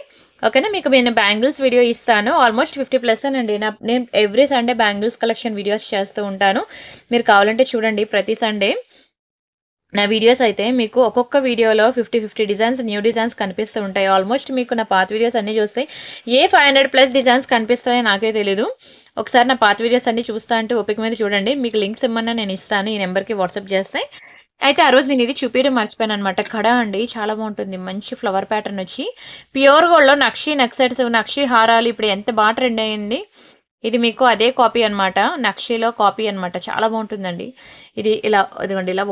ఓకేనా? మీకు నేను బ్యాంగిల్స్ వీడియో ఇస్తాను. ఆల్మోస్ట్ 50+ అండి. నేను every Sunday bangles collection videos చేస్తూ ఉంటాను. మీరు కావాలంటే చూడండి ప్రతి సండే నా వీడియోస్ అయితే మీకు ఒక్కొక్క వీడియోలో 50 డిజైన్స్, న్యూ డిజైన్స్ కనిపిస్తూ ఉంటాయి. ఆల్మోస్ట్ మీకు నా పాత వీడియోస్ అన్నీ చూస్తే 500+ డిజైన్స్ కనిపిస్తాయో నాకే తెలీదు. ఒకసారి నా పాత వీడియోస్ అన్నీ చూస్తా అంటే ఓపిక మీద చూడండి. మీకు లింక్స్ ఇమ్మన్నా నేను ఇస్తాను, ఈ నెంబర్కి వాట్సాప్ చేస్తే. అయితే ఆ రోజు నేను ఇది చూపించడం మర్చిపోయాను అనమాట. కడ అండి చాలా బాగుంటుంది. మంచి ఫ్లవర్ ప్యాటర్న్ వచ్చి ప్యూర్ గోల్డ్లో నక్షి నెక్ సెట్స్, నక్షి హారాలు ఇప్పుడు ఎంత బాగా ట్రెండ్ అయ్యింది. ఇది మీకు అదే కాపీ అనమాట, నక్షిలో కాపీ అనమాట. చాలా బాగుంటుందండి. ఇది ఇలా ఇదిగోండి, ఇలా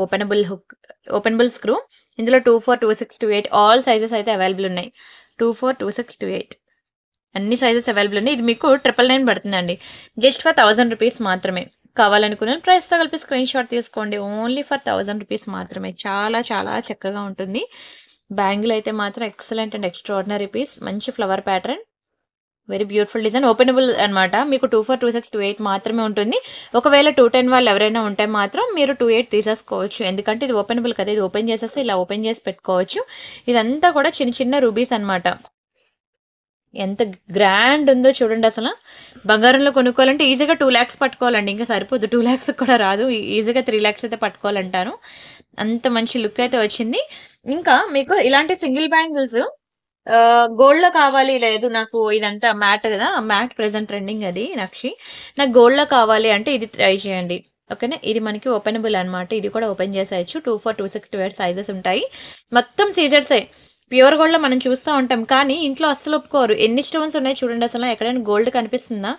ఓపెనబుల్ స్క్రూ. ఇందులో 24, 26, 28 ఆల్ సైజెస్ అయితే అవైలబుల్ ఉన్నాయి. 24, 26, 28 అన్ని సైజెస్ అవైలబుల్ ఉన్నాయి. ఇది మీకు 999 పడుతుందండి. జస్ట్ ఫర్ 1000 రూపీస్ మాత్రమే. కావాలనుకున్న ప్రైస్తో కలిపి స్క్రీన్ షాట్ తీసుకోండి. ఓన్లీ ఫర్ 1000 రూపీస్ మాత్రమే. చాలా చాలా చక్కగా ఉంటుంది. బ్యాంగిల్ అయితే మాత్రం ఎక్సలెంట్ అండ్ ఎక్స్ట్రాడినరీ పీస్. మంచి flower pattern, very beautiful design. Openable అనమాట. మీకు 24, 26, 28 మాత్రమే ఉంటుంది. ఒకవేళ 210 వాళ్ళు ఎవరైనా ఉంటే మాత్రం మీరు 28 తీసేసుకోవచ్చు. ఎందుకంటే ఇది ఓపెనబుల్ కదా, ఇది ఓపెన్ చేసేస్తే ఇలా ఓపెన్ చేసి పెట్టుకోవచ్చు. ఇదంతా కూడా చిన్న చిన్న రూబీస్ అనమాట. ఎంత గ్రాండ్ ఉందో చూడండి అసలు. బంగారంలో కొనుక్కోవాలంటే ఈజీగా 2 lakhs పట్టుకోవాలండి, ఇంకా సరిపోదు. 2 lakhs కూడా రాదు, ఈజీగా 3 lakhs అయితే పట్టుకోవాలంటాను. అంత మంచి లుక్ అయితే వచ్చింది. ఇంకా మీకు ఇలాంటి సింగిల్ బ్యాంగిల్స్ గోల్డ్లో కావాలి, లేదు నాకు ఇదంతా మ్యాట్ కదా, మ్యాట్ ప్రెసెంట్ ట్రెండింగ్ అది నక్షి, నాకు గోల్డ్లో కావాలి అంటే ఇది ట్రై చేయండి. ఓకేనా? ఇది మనకి ఓపెనబుల్ అనమాట. ఇది కూడా ఓపెన్ చేసేయచ్చు. 24, 26, 28 సైజెస్ ఉంటాయి. మొత్తం సీజర్సే. ప్యూర్ గోల్డ్‌లో మనం చూస్తా ఉంటాం. కానీ ఇంట్లో అస్సలు ఒప్పుకోరు. ఎన్ని స్టోన్స్ ఉన్నాయి చూడండి అసల. ఎక్కడైనా గోల్డ్ కనిపిస్తుందా?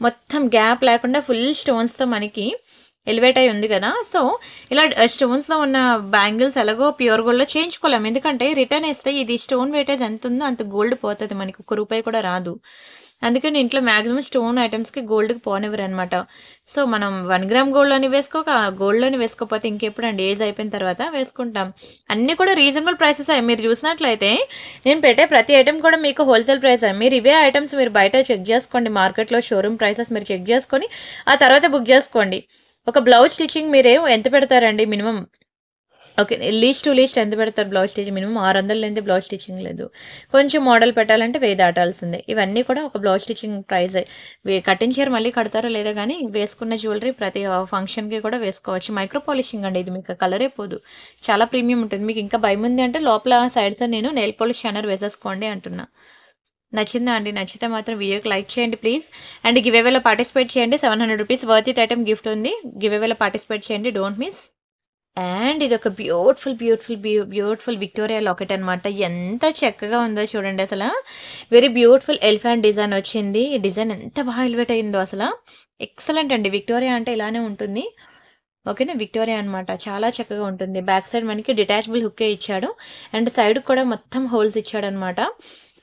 మొత్తం గ్యాప్ లేకుండా ఫుల్ స్టోన్స్‌తో మనకి ఎలివేట్ అయ్యి ఉంది కదా! సో, ఇలా స్టోన్స్‌తో ఉన్న బ్యాంగిల్స్ ఎలాగో ప్యూర్ గోల్డ్‌లో చేయించుకోలేం. ఎందుకంటే రిటర్న్ ఇస్తే ఇది స్టోన్ వెయిటేజ్ ఎంతుందో అంత గోల్డ్ పోతది మనకి. ఒక్క రూపాయి కూడా రాదు. అందుకని ఇంట్లో మాక్సిమం స్టోన్ ఐటెమ్స్‌కి గోల్డ్‌కి పోనివ్వరనమాట. సో, మనం 1 గ్రామ్ గోల్డ్‌లోని వేసుకోక గోల్డ్‌లోని వేసుకోకపోతే ఇంకెప్పుడండి ఏజ్ అయిపోయిన తర్వాత వేసుకుంటాం. అన్నీ కూడా రీజనబుల్ ప్రైసెసే. మీరు చూసినట్లయితే నేను పెట్టే ప్రతి ఐటెమ్ కూడా మీకు హోల్‌సేల్ ప్రైసే. మీరు ఇవే ఐటెమ్స్ మీరు బయట చెక్ చేసుకోండి. మార్కెట్‌లో షోరూమ్ ప్రైసెస్ మీరు చెక్ చేసుకొని ఆ తర్వాత బుక్ చేసుకోండి. ఒక బ్లౌజ్ స్టిచ్చింగ్ మీరు ఎంత పెడతారండి minimum? Okay. Least to least ఎంత పెడతారు బ్లౌజ్ స్టిచ్? మినిమమ్ 600 లేనిదే బ్లౌజ్ స్టిచ్చింగ్ లేదు. కొంచెం మోడల్ పెట్టాలంటే 1000 దాటాల్సిందే. ఇవన్నీ కూడా ఒక బ్లౌజ్ స్టిచ్చింగ్ ప్రైజే. కటింగ్ చీర మళ్ళీ కడతారో లేదో గానీ, వేసుకున్న జ్యువెలరీ ప్రతి ఫంక్షన్‌కి కూడా వేసుకోవచ్చు. మైక్రో పాలిషింగ్ అండి ఇది. మీకు కలరే పోదు. చాలా ప్రీమియం ఉంటుంది. మీకు ఇంకా భయముంది అంటే లోపల సైడ్స్ నేను నెయిల్ పాలిష్ షైనర్ వేసేసుకోండి అంటున్నా. నచ్చిందా అండి? నచ్చితే మాత్రం వీడియోకి లైక్ చేయండి ప్లీజ్. అండ్ గివ్ అవేలో పార్టిసిపేట్ చేయండి. 700 rupees worth it item gift ఉంది. గివ్ అవేలో పార్టిసిపేట్ చేయండి. Don't miss. అండ్ ఇదొక బ్యూటిఫుల్ విక్టోరియా లాకెట్ అనమాట. ఎంత చక్కగా ఉందో చూడండి అసల. వెరీ బ్యూటిఫుల్ ఎలిఫెంట్ డిజైన్ వచ్చింది. ఈ డిజైన్ ఎంత బాగా ఎలివేట్ అయిందో అసల. ఎక్సలెంట్ అండి. విక్టోరియా అంటే ఇలానే ఉంటుంది. ఓకేనా? విక్టోరియా అనమాట. చాలా చక్కగా ఉంటుంది. బ్యాక్ సైడ్ మనకి డిటాచబుల్ హుక్కే ఇచ్చాడు. అండ్ సైడ్ కూడా మొత్తం హోల్స్ ఇచ్చాడనమాట.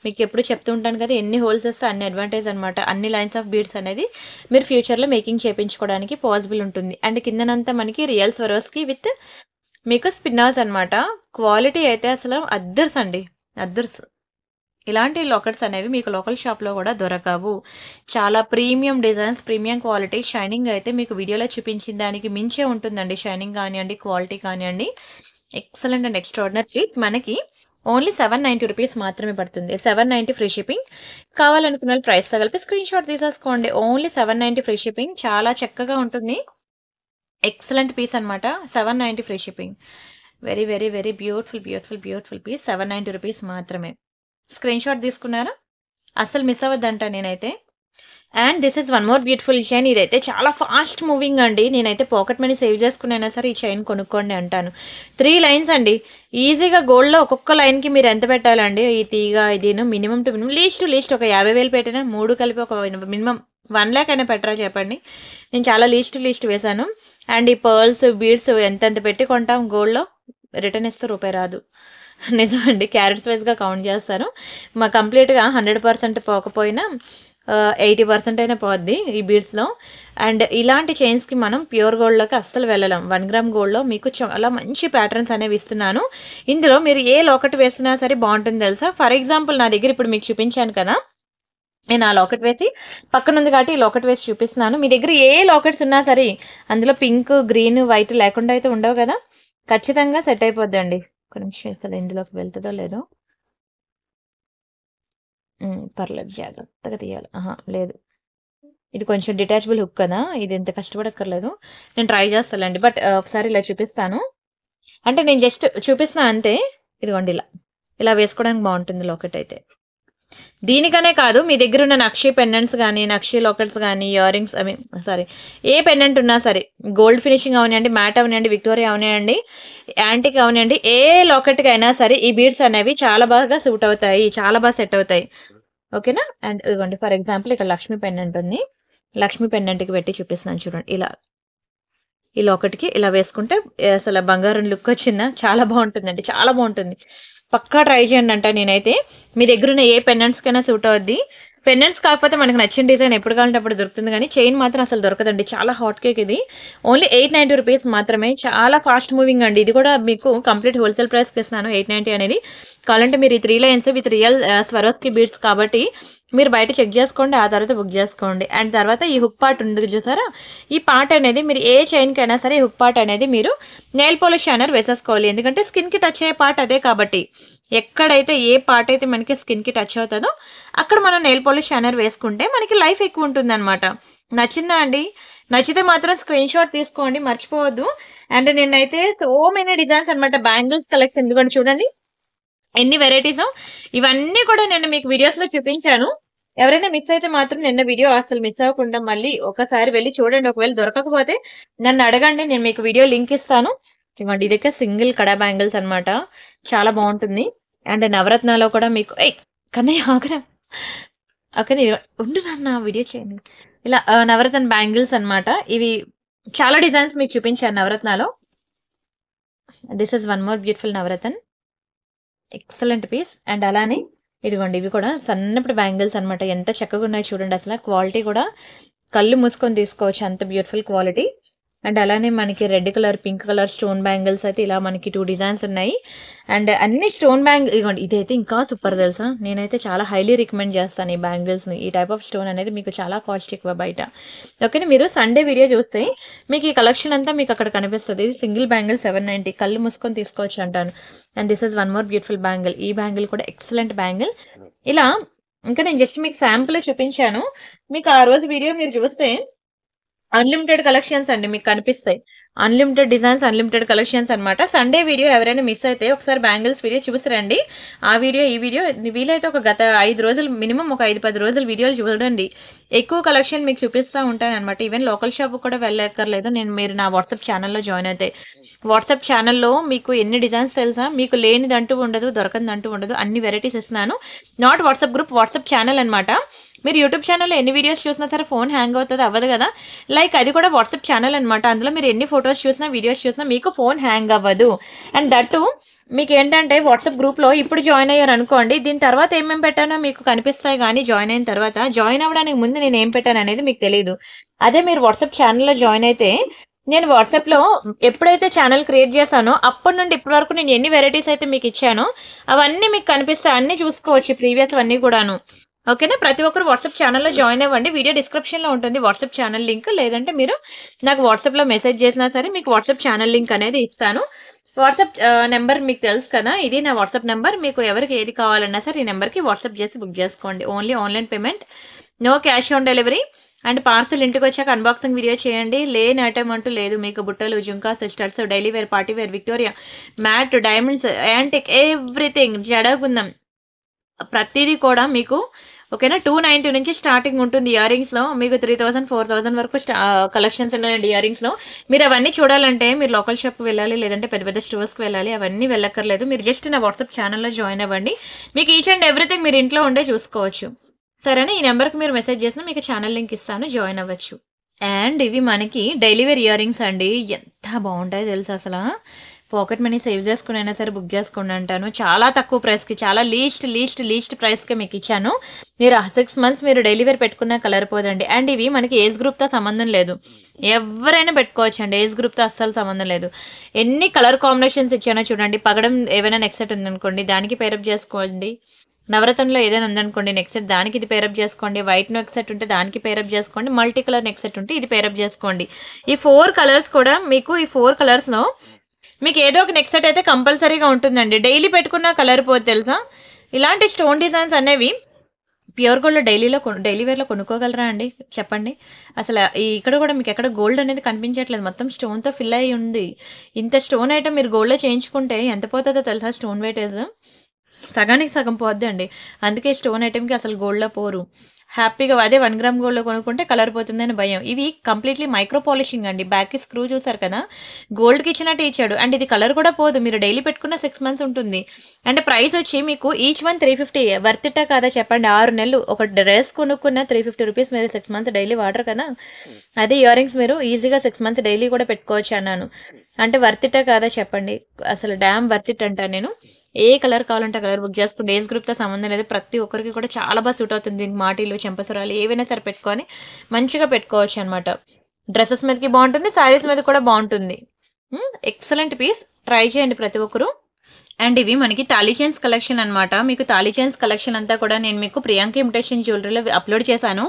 మీకు ఎప్పుడు చెప్తూ ఉంటాను కదా, ఎన్ని హోల్స్ వస్తే అన్ని అడ్వాంటేజ్ అనమాట. అన్ని లైన్స్ ఆఫ్ బీడ్స్ అనేది మీరు ఫ్యూచర్లో మేకింగ్ చేయించుకోవడానికి పాసిబుల్ ఉంటుంది. అండ్ కిందనంతా మనకి రియల్ స్వరోస్కి విత్ మీకు స్పిన్నాస్ అనమాట. క్వాలిటీ అయితే అసలు అద్దర్స్ అండి. అద్దర్స్. ఇలాంటి లాకెట్స్ అనేవి మీకు లోకల్ షాప్లో కూడా దొరకవు. చాలా premium designs, premium quality, shining అయితే మీకు వీడియోలో చూపించిన దానికి మించే ఉంటుందండి. షైనింగ్ కానివ్వండి, క్వాలిటీ కానివ్వండి, ఎక్సలెంట్ అండ్ ఎక్స్ట్రాడినరీ. మనకి ఓన్లీ 790 రూపీస్ మాత్రమే పడుతుంది. 790 ఫ్రీ షిప్పింగ్. కావాలనుకున్న వాళ్ళు ప్రైస్ తగిలిపి స్క్రీన్ షాట్ తీసేసుకోండి. Only 790 free shipping. చాలా చక్కగా ఉంటుంది. ఎక్సలెంట్ పీస్ అనమాట. 790 free shipping. Very beautiful piece. 790 rupees మాత్రమే. స్క్రీన్ షాట్ తీసుకున్నారా? అస్సలు మిస్ అవ్వద్దంట నేనైతే. And this is one more beautiful chain. ఇదైతే చాలా ఫాస్ట్ మూవింగ్ అండి. నేనైతే పాకెట్ మనీ సేవ్ చేసుకునైనా సరే ఈ చైన్ కొనుక్కోండి అంటాను. 3 లైన్స్ అండి. ఈజీగా గోల్డ్లో ఒక్కొక్క లైన్కి మీరు ఎంత పెట్టాలండి? ఈ తీగ ఇదిను మినిమం టు మినిమం లీస్ట్ ఒక 50,000 పెట్టినా 3 కలిపి ఒక మినిమం 1 lakh అయినా పెట్టరా చెప్పండి. నేను చాలా లీస్ట్ వేశాను. అండ్ ఈ పర్ల్స్ బీడ్స్ ఎంతెంత పెట్టి కొంటాం గోల్డ్లో? రిటర్న్ ఇస్తే రూపాయి రాదు. నిజమండి. క్యారెట్స్ వైజ్గా కౌంట్ చేస్తారు. మా కంప్లీట్గా 100% పోకపోయినా 80% అయినా పోద్ది ఈ బీడ్స్లో. అండ్ ఇలాంటి చైన్స్కి మనం ప్యూర్ గోల్డ్లోకి అస్సలు వెళ్ళలేం. 1 గ్రామ్ గోల్డ్లో మీకు చాలా మంచి ప్యాటర్న్స్ అనేవి ఇస్తున్నాను. ఇందులో మీరు ఏ లాకెట్ వేసినా సరే బాగుంటుంది తెలుసా. ఫర్ ఎగ్జాంపుల్ నా దగ్గర ఇప్పుడు మీకు చూపించాను కదా, నేను ఆ లాకెట్ వేసి పక్కన ఉంది కాబట్టి ఈ లాకెట్ వేసి చూపిస్తున్నాను. మీ దగ్గర ఏ లాకెట్స్ ఉన్నా సరే అందులో పింక్, గ్రీన్, వైట్ లేకుండా అయితే ఉండవు కదా, ఖచ్చితంగా సెట్ అయిపోద్దండి. ఒక నిమిషం అసలు ఇందులోకి వెళ్తుందో లేదో. పర్లేదు, జాగ్రత్తగా తీయాలి. లేదు, ఇది కొంచెం డిటాచబుల్ హుక్ కదా, ఇది ఎంత కష్టపడక్కర్లేదు. నేను ట్రై చేస్తానండి. బట్ ఒకసారి ఇలా చూపిస్తాను. అంటే నేను జస్ట్ చూపిస్తాను అంతే. ఇదిగోండి ఇలా వేసుకోవడానికి బాగుంటుంది లాకెట్ అయితే. దీనికనే కాదు, మీ దగ్గర ఉన్న నక్షి పెండెంట్స్ కానీ, నక్షి లాకెట్స్ కానీ, ఇయర్ రింగ్స్ ఏ పెండెంట్ ఉన్నా సరే, గోల్డ్ ఫినిషింగ్ అవనివ్వండి, మ్యాట్ అవనివ్వండి, విక్టోరియా అవనివ్వండి, యాంటిక్ అవనివ్వండి, ఏ లాకెట్కి అయినా సరే ఈ బీడ్స్ అనేవి చాలా బాగా సూట్ అవుతాయి, చాలా బాగా సెట్ అవుతాయి. ఓకేనా? అండ్ ఇదిగోండి ఫర్ ఎగ్జాంపుల్ ఇక్కడ లక్ష్మీ పెండెంట్ ఉంది. లక్ష్మీ పెండెంట్కి పెట్టి చూపిస్తున్నాను చూడండి. ఈ లాకెట్కి ఇలా వేసుకుంటే అసలు బంగారం లుక్ వచ్చిందా? చాలా బాగుంటుందండి. చాలా బాగుంటుంది. పక్కా ట్రై చేయండి అంట. నేనైతే మీ దగ్గర ఉన్న ఏ పెండెంట్స్కైనా సూట్ అవుద్ది. పెండెంట్స్ కాకపోతే మనకు నచ్చిన డిజైన్ ఎప్పుడు కావాలంటే అప్పుడు దొరుకుతుంది, కానీ చైన్ మాత్రం అసలు దొరకదండి. చాలా హాట్ కేక్ ఇది. ఓన్లీ 890 రూపీస్ మాత్రమే. చాలా ఫాస్ట్ మూవింగ్ అండి. ఇది కూడా మీకు కంప్లీట్ హోల్సేల్ ప్రైస్కి ఇస్తున్నాను. 890 అనేది. కావాలంటే మీరు ఈ 3 lines with real Swarovski beads కాబట్టి మీరు బయట చెక్ చేసుకోండి, ఆ తర్వాత బుక్ చేసుకోండి. అండ్ తర్వాత ఈ హుక్ పార్ట్ ఉంది చూసారా, ఈ పార్ట్ అనేది మీరు ఏ చైన్కి అయినా సరే ఈ హుక్ పార్ట్ అనేది మీరు నెయిల్ పాలిష్ షైనర్ వేసేసుకోవాలి. ఎందుకంటే స్కిన్కి టచ్ అయ్యే పార్ట్ అదే కాబట్టి, ఎక్కడైతే ఏ పార్ట్ అయితే మనకి స్కిన్కి టచ్ అవుతుందో అక్కడ మనం నెయిల్ పాలిష్ షైనర్ వేసుకుంటే మనకి లైఫ్ ఎక్కువ ఉంటుంది అనమాట. నచ్చిందా అండి? నచ్చితే మాత్రం స్క్రీన్ షాట్ తీసుకోండి, మర్చిపోవద్దు. అండ్ నేనైతే సో మెనీ డిజైన్స్ అనమాట. బ్యాంగిల్స్ కలెక్షన్ ఎందుకంటే చూడండి ఎన్ని వెరైటీస్. ఇవన్నీ కూడా నేను మీకు వీడియోస్లో చూపించాను. ఎవరైనా మిస్ అయితే మాత్రం నిన్న వీడియో అసలు మిస్ అవ్వకుండా మళ్ళీ ఒకసారి వెళ్ళి చూడండి. ఒకవేళ దొరకకపోతే నన్ను అడగండి, నేను మీకు వీడియో లింక్ ఇస్తాను. ఇదిగోండి, ఇదైతే సింగిల్ కడా బ్యాంగిల్స్ అనమాట. చాలా బాగుంటుంది. అండ్ నవరత్నాలో కూడా మీకు కన్నయ్య ఆగరా ఓకే ఉండు నాన్న వీడియో చేయండి. ఇలా నవరత్న బ్యాంగిల్స్ అన్నమాట. ఇవి చాలా డిజైన్స్ మీకు చూపించాను నవరత్నాలో. This is one more beautiful navratna, excellent piece. And అలానే ఇదిగోండి ఇవి కూడా సన్నపటి బ్యాంగిల్స్ అన్నమాట. ఎంత చక్కగా ఉన్నాయి చూడండి. అసలు క్వాలిటీ కూడా కళ్ళు మూసుకొని తీసుకోవచ్చు, అంత బ్యూటిఫుల్ క్వాలిటీ. అండ్ అలానే మనకి red colour, pink colour stone bangles అయితే ఇలా మనకి 2 డిజైన్స్ ఉన్నాయి. అండ్ అన్ని స్టోన్ బ్యాంగిల్ ఇదిగోండి ఇదైతే ఇంకా సూపర్ తెలుసా. నేనైతే చాలా హైలీ రికమెండ్ చేస్తాను ఈ బ్యాంగిల్స్ని. ఈ టైప్ ఆఫ్ స్టోన్ అనేది మీకు చాలా కాస్ట్ ఎక్కువ బయట. ఓకేనా, మీరు సండే వీడియో చూస్తే మీకు ఈ కలెక్షన్ అంతా మీకు అక్కడ కనిపిస్తుంది. ఇది సింగిల్ బ్యాంగిల్ 790, కళ్ళు మూసుకొని తీసుకోవచ్చు అంటాను. And this is one more beautiful bangle. ఈ బ్యాంగిల్ కూడా ఎక్సలెంట్ బ్యాంగిల్. ఇలా ఇంకా నేను జస్ట్ మీకు శాంపుల్ చూపించాను. మీకు ఆ రోజు వీడియో మీరు చూస్తే అన్లిమిటెడ్ కలెక్షన్స్ అండి మీకు కనిపిస్తాయి. అన్లిమిటెడ్ డిజైన్స్, అన్లిమిటెడ్ కలెక్షన్స్ అనమాట. సండే వీడియో ఎవరైనా మిస్ అయితే ఒకసారి బ్యాంగిల్స్ వీడియో చూసిరండి. ఆ వీడియో ఈ వీడియో వీలైతే ఒక గత 5 రోజులు మినిమం ఒక 5-10 రోజులు వీడియోలు చూడండి. ఎక్కువ కలెక్షన్ మీకు చూపిస్తూ ఉంటాను అనమాట. ఈవెన్ లోకల్ షాప్ కూడా వెళ్ళక్కర్లేదు. మీరు నా వాట్సాప్ ఛానల్లో జాయిన్ అయితే వాట్సాప్ ఛానల్లో మీకు ఎన్ని డిజైన్స్ తెలుసా, మీకు లేనిదంటూ ఉండదు, దొరకనిదంటూ ఉండదు, అన్ని వెరైటీస్ ఇస్తున్నాను. Not WhatsApp group, WhatsApp channel అనమాట. మీరు యూట్యూబ్ ఛానల్లో ఎన్ని వీడియోస్ చూసినా సరే ఫోన్ హ్యాంగ్ అవుతుంది, అవ్వదు కదా. లైక్ అది కూడా వాట్సాప్ ఛానల్ అనమాట. అందులో మీరు ఎన్ని ఫొటోస్ చూసినా, వీడియోస్ చూసినా మీకు ఫోన్ హ్యాంగ్ అవ్వదు. అండ్ దట్టు మీకు ఏంటంటే వాట్సాప్ గ్రూప్లో ఇప్పుడు జాయిన్ అయ్యారు అనుకోండి, దీని తర్వాత ఏమేమి పెట్టానో మీకు కనిపిస్తాయి. కానీ జాయిన్ అయిన తర్వాత, జాయిన్ అవ్వడానికి ముందు నేను ఏం పెట్టాను అనేది మీకు తెలియదు. అదే మీరు వాట్సాప్ ఛానల్లో జాయిన్ అయితే, నేను వాట్సాప్లో ఎప్పుడైతే ఛానల్ క్రియేట్ చేశానో అప్పటి నుండి ఇప్పటి వరకు నేను ఎన్ని వెరైటీస్ అయితే మీకు ఇచ్చానో అవన్నీ మీకు కనిపిస్తాయి. అన్నీ చూసుకోవచ్చు, ప్రీవియస్ అన్నీ కూడాను. ఓకేనా, ప్రతి ఒక్కరు వాట్సాప్ ఛానల్లో జాయిన్ అవ్వండి. వీడియో డిస్క్రిప్షన్లో ఉంటుంది వాట్సాప్ ఛానల్ లింక్. లేదంటే మీరు నాకు వాట్సాప్లో మెసేజ్ చేసినా సరే మీకు వాట్సాప్ ఛానల్ లింక్ అనేది ఇస్తాను. వాట్సాప్ నెంబర్ మీకు తెలుసు కదా, ఇది నా వాట్సాప్ నెంబర్. మీకు ఎవరికి ఏది కావాలన్నా సరే ఈ నెంబర్కి వాట్సాప్ చేసి బుక్ చేసుకోండి. Only online payment, no cash on delivery. And parcel ఇంటికి వచ్చాక అన్బాక్సింగ్ వీడియో చేయండి. లేని ఐటమ్ అంటూ లేదు. మీకు బుట్టలు, jhumka, sisters, daily wear, party wear, Victoria, matte, diamonds, antique, everything, జడగుందం, ప్రతిదీ కూడా మీకు ఓకేనా. 290 నుంచి స్టార్టింగ్ ఉంటుంది. ఇయర్ రింగ్స్లో మీకు 3000, 4000 వరకు కలెక్షన్స్ ఉన్నాయండి ఇయర్ రింగ్స్లో. మీరు అవన్నీ చూడాలంటే మీరు లోకల్ షాప్కి వెళ్ళాలి, లేదంటే పెద్ద పెద్ద స్టోర్స్కి వెళ్ళాలి. అవన్నీ వెళ్ళక్కర్లేదు. మీరు జస్ట్ నా వాట్సాప్ ఛానల్లో జాయిన్ అవ్వండి. మీకు ఈచ్ అండ్ ఎవ్రీథింగ్ మీరు ఇంట్లో ఉండే చూసుకోవచ్చు. సరేనా, ఈ నెంబర్కి మీరు మెసేజ్ చేసినా మీకు ఛానల్ లింక్ ఇస్తాను, జాయిన్ అవ్వచ్చు. అండ్ ఇవి మనకి డైలీ వేర్ ఇయర్ రింగ్స్ అండి. ఎంత బాగుంటాయో తెలుసు అసలు. పాకెట్ మనీ సేవ్ చేసుకునైనా సరే బుక్ చేసుకోండి అంటాను. చాలా తక్కువ ప్రైస్కి, చాలా లీస్ట్ ప్రైస్కి మీకు ఇచ్చాను. మీరు 6 months మీరు డైలీ వేర్ పెట్టుకున్నా కలర్ పోదండి. అండ్ ఇవి మనకి ఏజ్ గ్రూప్తో సంబంధం లేదు, ఎవరైనా పెట్టుకోవచ్చు అండి. ఏజ్ గ్రూప్తో అస్సలు సంబంధం లేదు. ఎన్ని కలర్ కాంబినేషన్స్ ఇచ్చానో చూడండి. పగడం ఏమైనా నెక్ సెట్ ఉందనుకోండి, దానికి పేరప్ చేసుకోండి. నవరత్నంలో ఏదైనా ఉందనుకోండి నెక్ సెట్, దానికి ఇది పేరప్ చేసుకోండి. వైట్ నెక్ సెట్ ఉంటే దానికి పేరప్ చేసుకోండి. మల్టీ కలర్ నెక్ సెట్ ఉంటే ఇది పేరప్ చేసుకోండి. ఈ 4 కలర్స్ కూడా మీకు, ఈ 4 కలర్స్లో మీకు ఏదో ఒక నెక్ సెట్ అయితే కంపల్సరీగా ఉంటుందండి. డైలీ పెట్టుకున్న కలర్ పోతే తెలుసా. ఇలాంటి స్టోన్ డిజైన్స్ అనేవి ప్యూర్ గోల్డ్ డైలీ వేర్లో కొనుక్కోగలరా అండి చెప్పండి. అసలు ఇక్కడ కూడా మీకు ఎక్కడ గోల్డ్ అనేది కనిపించట్లేదు, మొత్తం స్టోన్తో ఫిల్ అయ్యి ఉంది. ఇంత స్టోన్ ఐటమ్ మీరు గోల్డ్లో చేయించుకుంటే ఎంత పోతుందో తెలుసా. స్టోన్ వెయిటేజ్ సగానికి సగం పోద్ది అండి. అందుకే స్టోన్ ఐటెంకి అసలు గోల్డ్లో పోరు. హ్యాపీగా అదే 1 గ్రామ్ గోల్డ్లో కొనుక్కుంటే కలర్ పోతుందని భయం. ఇవి కంప్లీట్లీ మైక్రో పాలిషింగ్ అండి. బ్యాక్కి స్క్రూ చూసారు కదా, గోల్డ్కి ఇచ్చినట్టు ఇచ్చాడు. అండ్ ఇది కలర్ కూడా పోదు. మీరు డైలీ పెట్టుకున్న 6 months ఉంటుంది. అండ్ ప్రైస్ వచ్చి మీకు ఈచ్ వన్ 350. వర్తిట్టా కాదా చెప్పండి. 6 నెలలు ఒక డ్రెస్ కొనుక్కున్న 350 రూపీస్. మీరు 6 months డైలీ వాడరు కదా. అదే ఇయర్ రింగ్స్ మీరు ఈజీగా 6 months డైలీ కూడా పెట్టుకోవచ్చు అన్నాను. అంటే వర్తిట్టా కాదా చెప్పండి. అసలు డ్యామ్ వర్తిట్ అంటాను నేను. ఏ కలర్ కావాలంటే కలర్ బుక్ చేసుకుంటే ఏజ్ గ్రూప్తో సంబంధం లేదు. ప్రతి ఒక్కరికి కూడా చాలా బాగా సూట్ అవుతుంది. మాటీలు, చెంపసురాలు ఏవైనా సరే పెట్టుకొని మంచిగా పెట్టుకోవచ్చు అనమాట. డ్రెస్సెస్ మీదకి బాగుంటుంది, శారీస్ మీద కూడా బాగుంటుంది. ఎక్సలెంట్ పీస్, ట్రై చేయండి ప్రతి ఒక్కరు. అండ్ ఇవి మనకి తాళీ చైన్స్ కలెక్షన్ అనమాట. మీకు తాళీ చైన్స్ కలెక్షన్ అంతా కూడా నేను మీకు ప్రియాంక ఇమిటేషన్ జ్యువెలరీలో అప్లోడ్ చేశాను.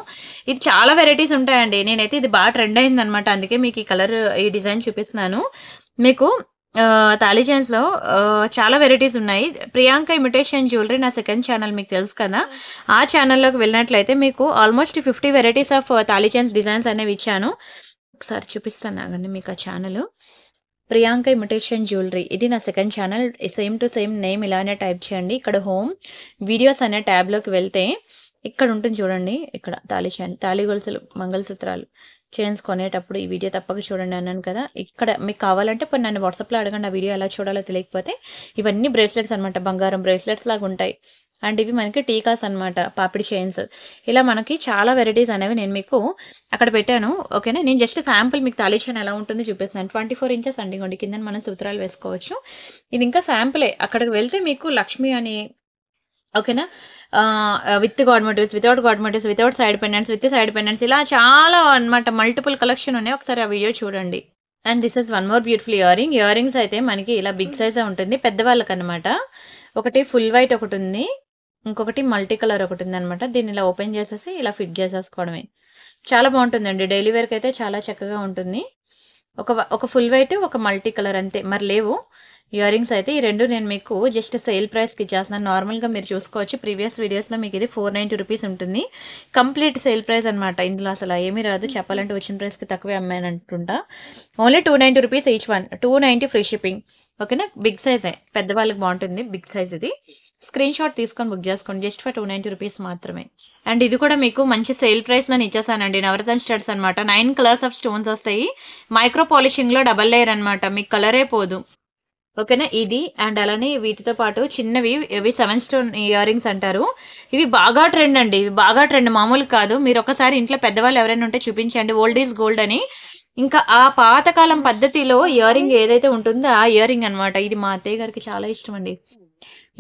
ఇది చాలా వెరైటీస్ ఉంటాయండి. నేనైతే ఇది బాగా ట్రెండ్ అయింది అనమాట, అందుకే మీకు ఈ కలర్, ఈ డిజైన్ చూపిస్తున్నాను. మీకు తాళీ చైన్స్లో చాలా వెరైటీస్ ఉన్నాయి. ప్రియాంక ఇమిటేషన్ జ్యువెలరీ నా సెకండ్ ఛానల్ మీకు తెలుసు కదా. ఆ ఛానల్లోకి వెళ్ళినట్లయితే మీకు almost 50 varieties of thali chains designs అనేవి ఇచ్చాను. ఒకసారి చూపిస్తాను ఆగండి మీకు ఆ ఛానల్. ప్రియాంక ఇమిటేషన్ జ్యువెలరీ, ఇది నా second channel. Same to same name ఇలానే టైప్ చేయండి. ఇక్కడ హోమ్ వీడియోస్ అనే ట్యాబ్లోకి వెళ్తే ఇక్కడ ఉంటుంది చూడండి. ఇక్కడ తాళీ చైన్, తాళీ గొలుసులు, మంగళసూత్రాలు, చైన్స్ కొనేటప్పుడు ఈ వీడియో తప్పక చూడండి అన్నాను కదా. ఇక్కడ మీకు కావాలంటే పోనీ నన్ను వాట్సాప్‌లో అడగండి. ఆ వీడియో ఎలా చూడాలో తెలియకపోతే. ఇవన్నీ బ్రేస్లెట్స్ అనమాట. బంగారం బ్రేస్లెట్స్ లాగా ఉంటాయి. అండ్ ఇవి మనకి టీకాస్ అనమాట. పాపిడి చైన్స్. ఇలా మనకి చాలా వెరైటీస్ అనేవి నేను మీకు అక్కడ పెట్టాను. ఓకేనా. నేను జస్ట్ శాంపుల్ మీకు తాళీ చైన్ ఎలా ఉంటుందో చూపిస్తున్నాను. 24 ఇంచెస్ అండి. ఇగోండి కిందన మనం సూత్రాలు వేసుకోవచ్చు. ఇది ఇంకా శాంపులే. అక్కడికి వెళ్తే మీకు లక్ష్మి అని ఓకేనా. With god motives, without god motives, without side pendants, with side pendants ఇలా చాలా అనమాట. మల్టిపుల్ కలెక్షన్ ఉన్నాయి. ఒకసారి ఆ వీడియో చూడండి. And this is one more beautiful earring. Earrings అయితే మనకి ఇలా బిగ్ సైజే ఉంటుంది. పెద్దవాళ్ళకి అనమాట. ఒకటి ఫుల్ వైట్ ఒకటి ఉంది. ఇంకొకటి మల్టీ కలర్ ఒకటి ఉందనమాట. దీన్ని ఇలా ఓపెన్ చేసేసి ఇలా ఫిట్ చేసేసుకోవడమే. చాలా బాగుంటుందండి. డైలీ వేర్కి అయితే చాలా చక్కగా ఉంటుంది. ఒక ఫుల్ వైట్, ఒక మల్టీ కలర్ అంతే. మరి లేవు ఇయర్ రింగ్స్ అయితే. ఈ రెండు నేను మీకు జస్ట్ సేల్ ప్రైస్కి ఇచ్చేస్తున్నాను. నార్మల్గా మీరు చూసుకోవచ్చు. ప్రీవియస్ వీడియోస్లో మీకు ఇది 490 రూపీస్ ఉంటుంది. కంప్లీట్ సేల్ ప్రైస్ అనమాట. ఇందులో అసలు ఏమీ రాదు. చెప్పాలంటే వచ్చిన ప్రైస్కి తక్కువే అమ్మాను అంటుంటా. Only 290 rupees each one. 290 free shipping. ఓకేనా. బిగ్ సైజే. పెద్దవాళ్ళకి బాగుంటుంది. బిగ్ సైజ్ ఇది. స్క్రీన్ షాట్ తీసుకొని బుక్ చేసుకోండి. జస్ట్ ఫర్ 290 రూపీస్ మాత్రమే. అండ్ ఇది కూడా మీకు మంచి సేల్ ప్రైస్లో ఇచ్చేసానండి. నవరత్న స్టడ్స్ అనమాట. 9 కలర్స్ ఆఫ్ స్టోన్స్ వస్తాయి. మైక్రో పాలిషింగ్లో డబల్ లేయర్ అనమాట. మీకు కలరే పోదు. ఓకేనా. ఇది అండ్ అలానే వీటితో పాటు చిన్నవి ఇవి 7 స్టోన్ ఇయర్ రింగ్స్ అంటారు. ఇవి బాగా ట్రెండ్ అండి. ఇవి బాగా ట్రెండ్, మామూలు కాదు. మీరు ఒకసారి ఇంట్లో పెద్దవాళ్ళు ఎవరైనా ఉంటే చూపించండి. ఓల్డ్ ఈజ్ గోల్డ్ అని. ఇంకా ఆ పాతకాలం పద్ధతిలో ఇయర్ రింగ్ ఏదైతే ఉంటుందో ఆ ఇయర్ రింగ్ అనమాట. ఇది మా అత్తయ్య గారికి చాలా ఇష్టం అండి.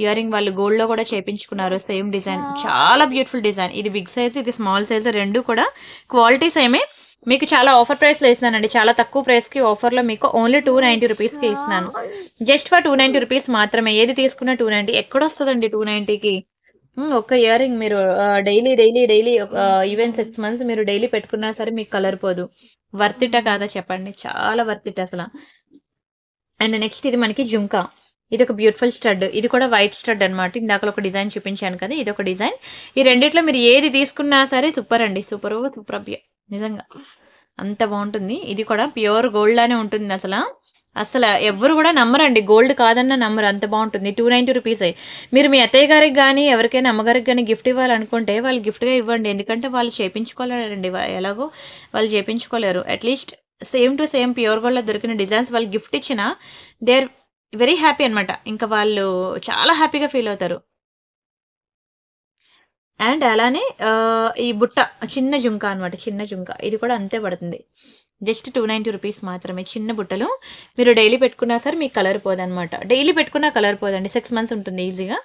ఇయర్ రింగ్ వాళ్ళు గోల్డ్ లో కూడా చేపించుకున్నారు. సేమ్ డిజైన్, చాలా బ్యూటిఫుల్ డిజైన్. ఇది బిగ్ సైజ్, ఇది స్మాల్ సైజ్. రెండు కూడా క్వాలిటీ సేమే. మీకు చాలా ఆఫర్ ప్రైస్ లో ఇస్తున్నానండి. చాలా తక్కువ ప్రైస్ కి ఆఫర్ లో మీకు ఓన్లీ 290 రూపీస్ కి ఇస్తున్నాను. జస్ట్ ఫర్ 290 రూపీస్ మాత్రమే. ఏది తీసుకున్నా 290. ఎక్కడొస్తుందండి 290కి? ఒక్క ఇయర్ రింగ్ మీరు డైలీ ఈవెన్ 6 months మీరు డైలీ పెట్టుకున్నా సరే మీకు కలర్ పోదు. వర్తిట కాదా చెప్పండి? చాలా వర్తిట అసలు. అండ్ నెక్స్ట్ ఇది మనకి జుంకా. ఇది ఒక బ్యూటిఫుల్ స్టడ్. ఇది కూడా వైట్ స్టడ్ అనమాట. ఇందాక ఒక డిజైన్ చూపించాను కదా, ఇది ఒక డిజైన్. ఈ రెండిట్లో మీరు ఏది తీసుకున్నా సరే సూపర్ అండి. సూపర్ నిజంగా అంత బాగుంటుంది. ఇది కూడా ప్యూర్ గోల్డ్ లానే ఉంటుంది. అసలు ఎవరు కూడా నమ్మరండి. గోల్డ్ కాదన్న నమ్మరు. అంత బాగుంటుంది. 290 రూపీసే. మీరు మీ అత్తయ్య గారికి కానీ ఎవరికైనా అమ్మగారికి కానీ గిఫ్ట్ ఇవ్వాలనుకుంటే వాళ్ళు గిఫ్ట్గా ఇవ్వండి. ఎందుకంటే వాళ్ళు చేయించుకోలేరండి. ఎలాగో వాళ్ళు చేయించుకోలేరు. At least same to same pure గోల్డ్లో దొరికిన డిజైన్స్ వాళ్ళు గిఫ్ట్ ఇచ్చినా దే ఆర్ వెరీ హ్యాపీ అనమాట. ఇంకా వాళ్ళు చాలా హ్యాపీగా ఫీల్ అవుతారు. అండ్ అలానే ఈ బుట్ట చిన్న జుంక అనమాట. చిన్న జుంక ఇది కూడా అంతే పడుతుంది. జస్ట్ 290 రూపీస్ మాత్రమే. చిన్న బుట్టలు మీరు డైలీ పెట్టుకున్నా సరే మీకు కలర్ పోదనమాట. డైలీ పెట్టుకున్నా కలర్ పోదండి. 6 months ఉంటుంది ఈజీగా.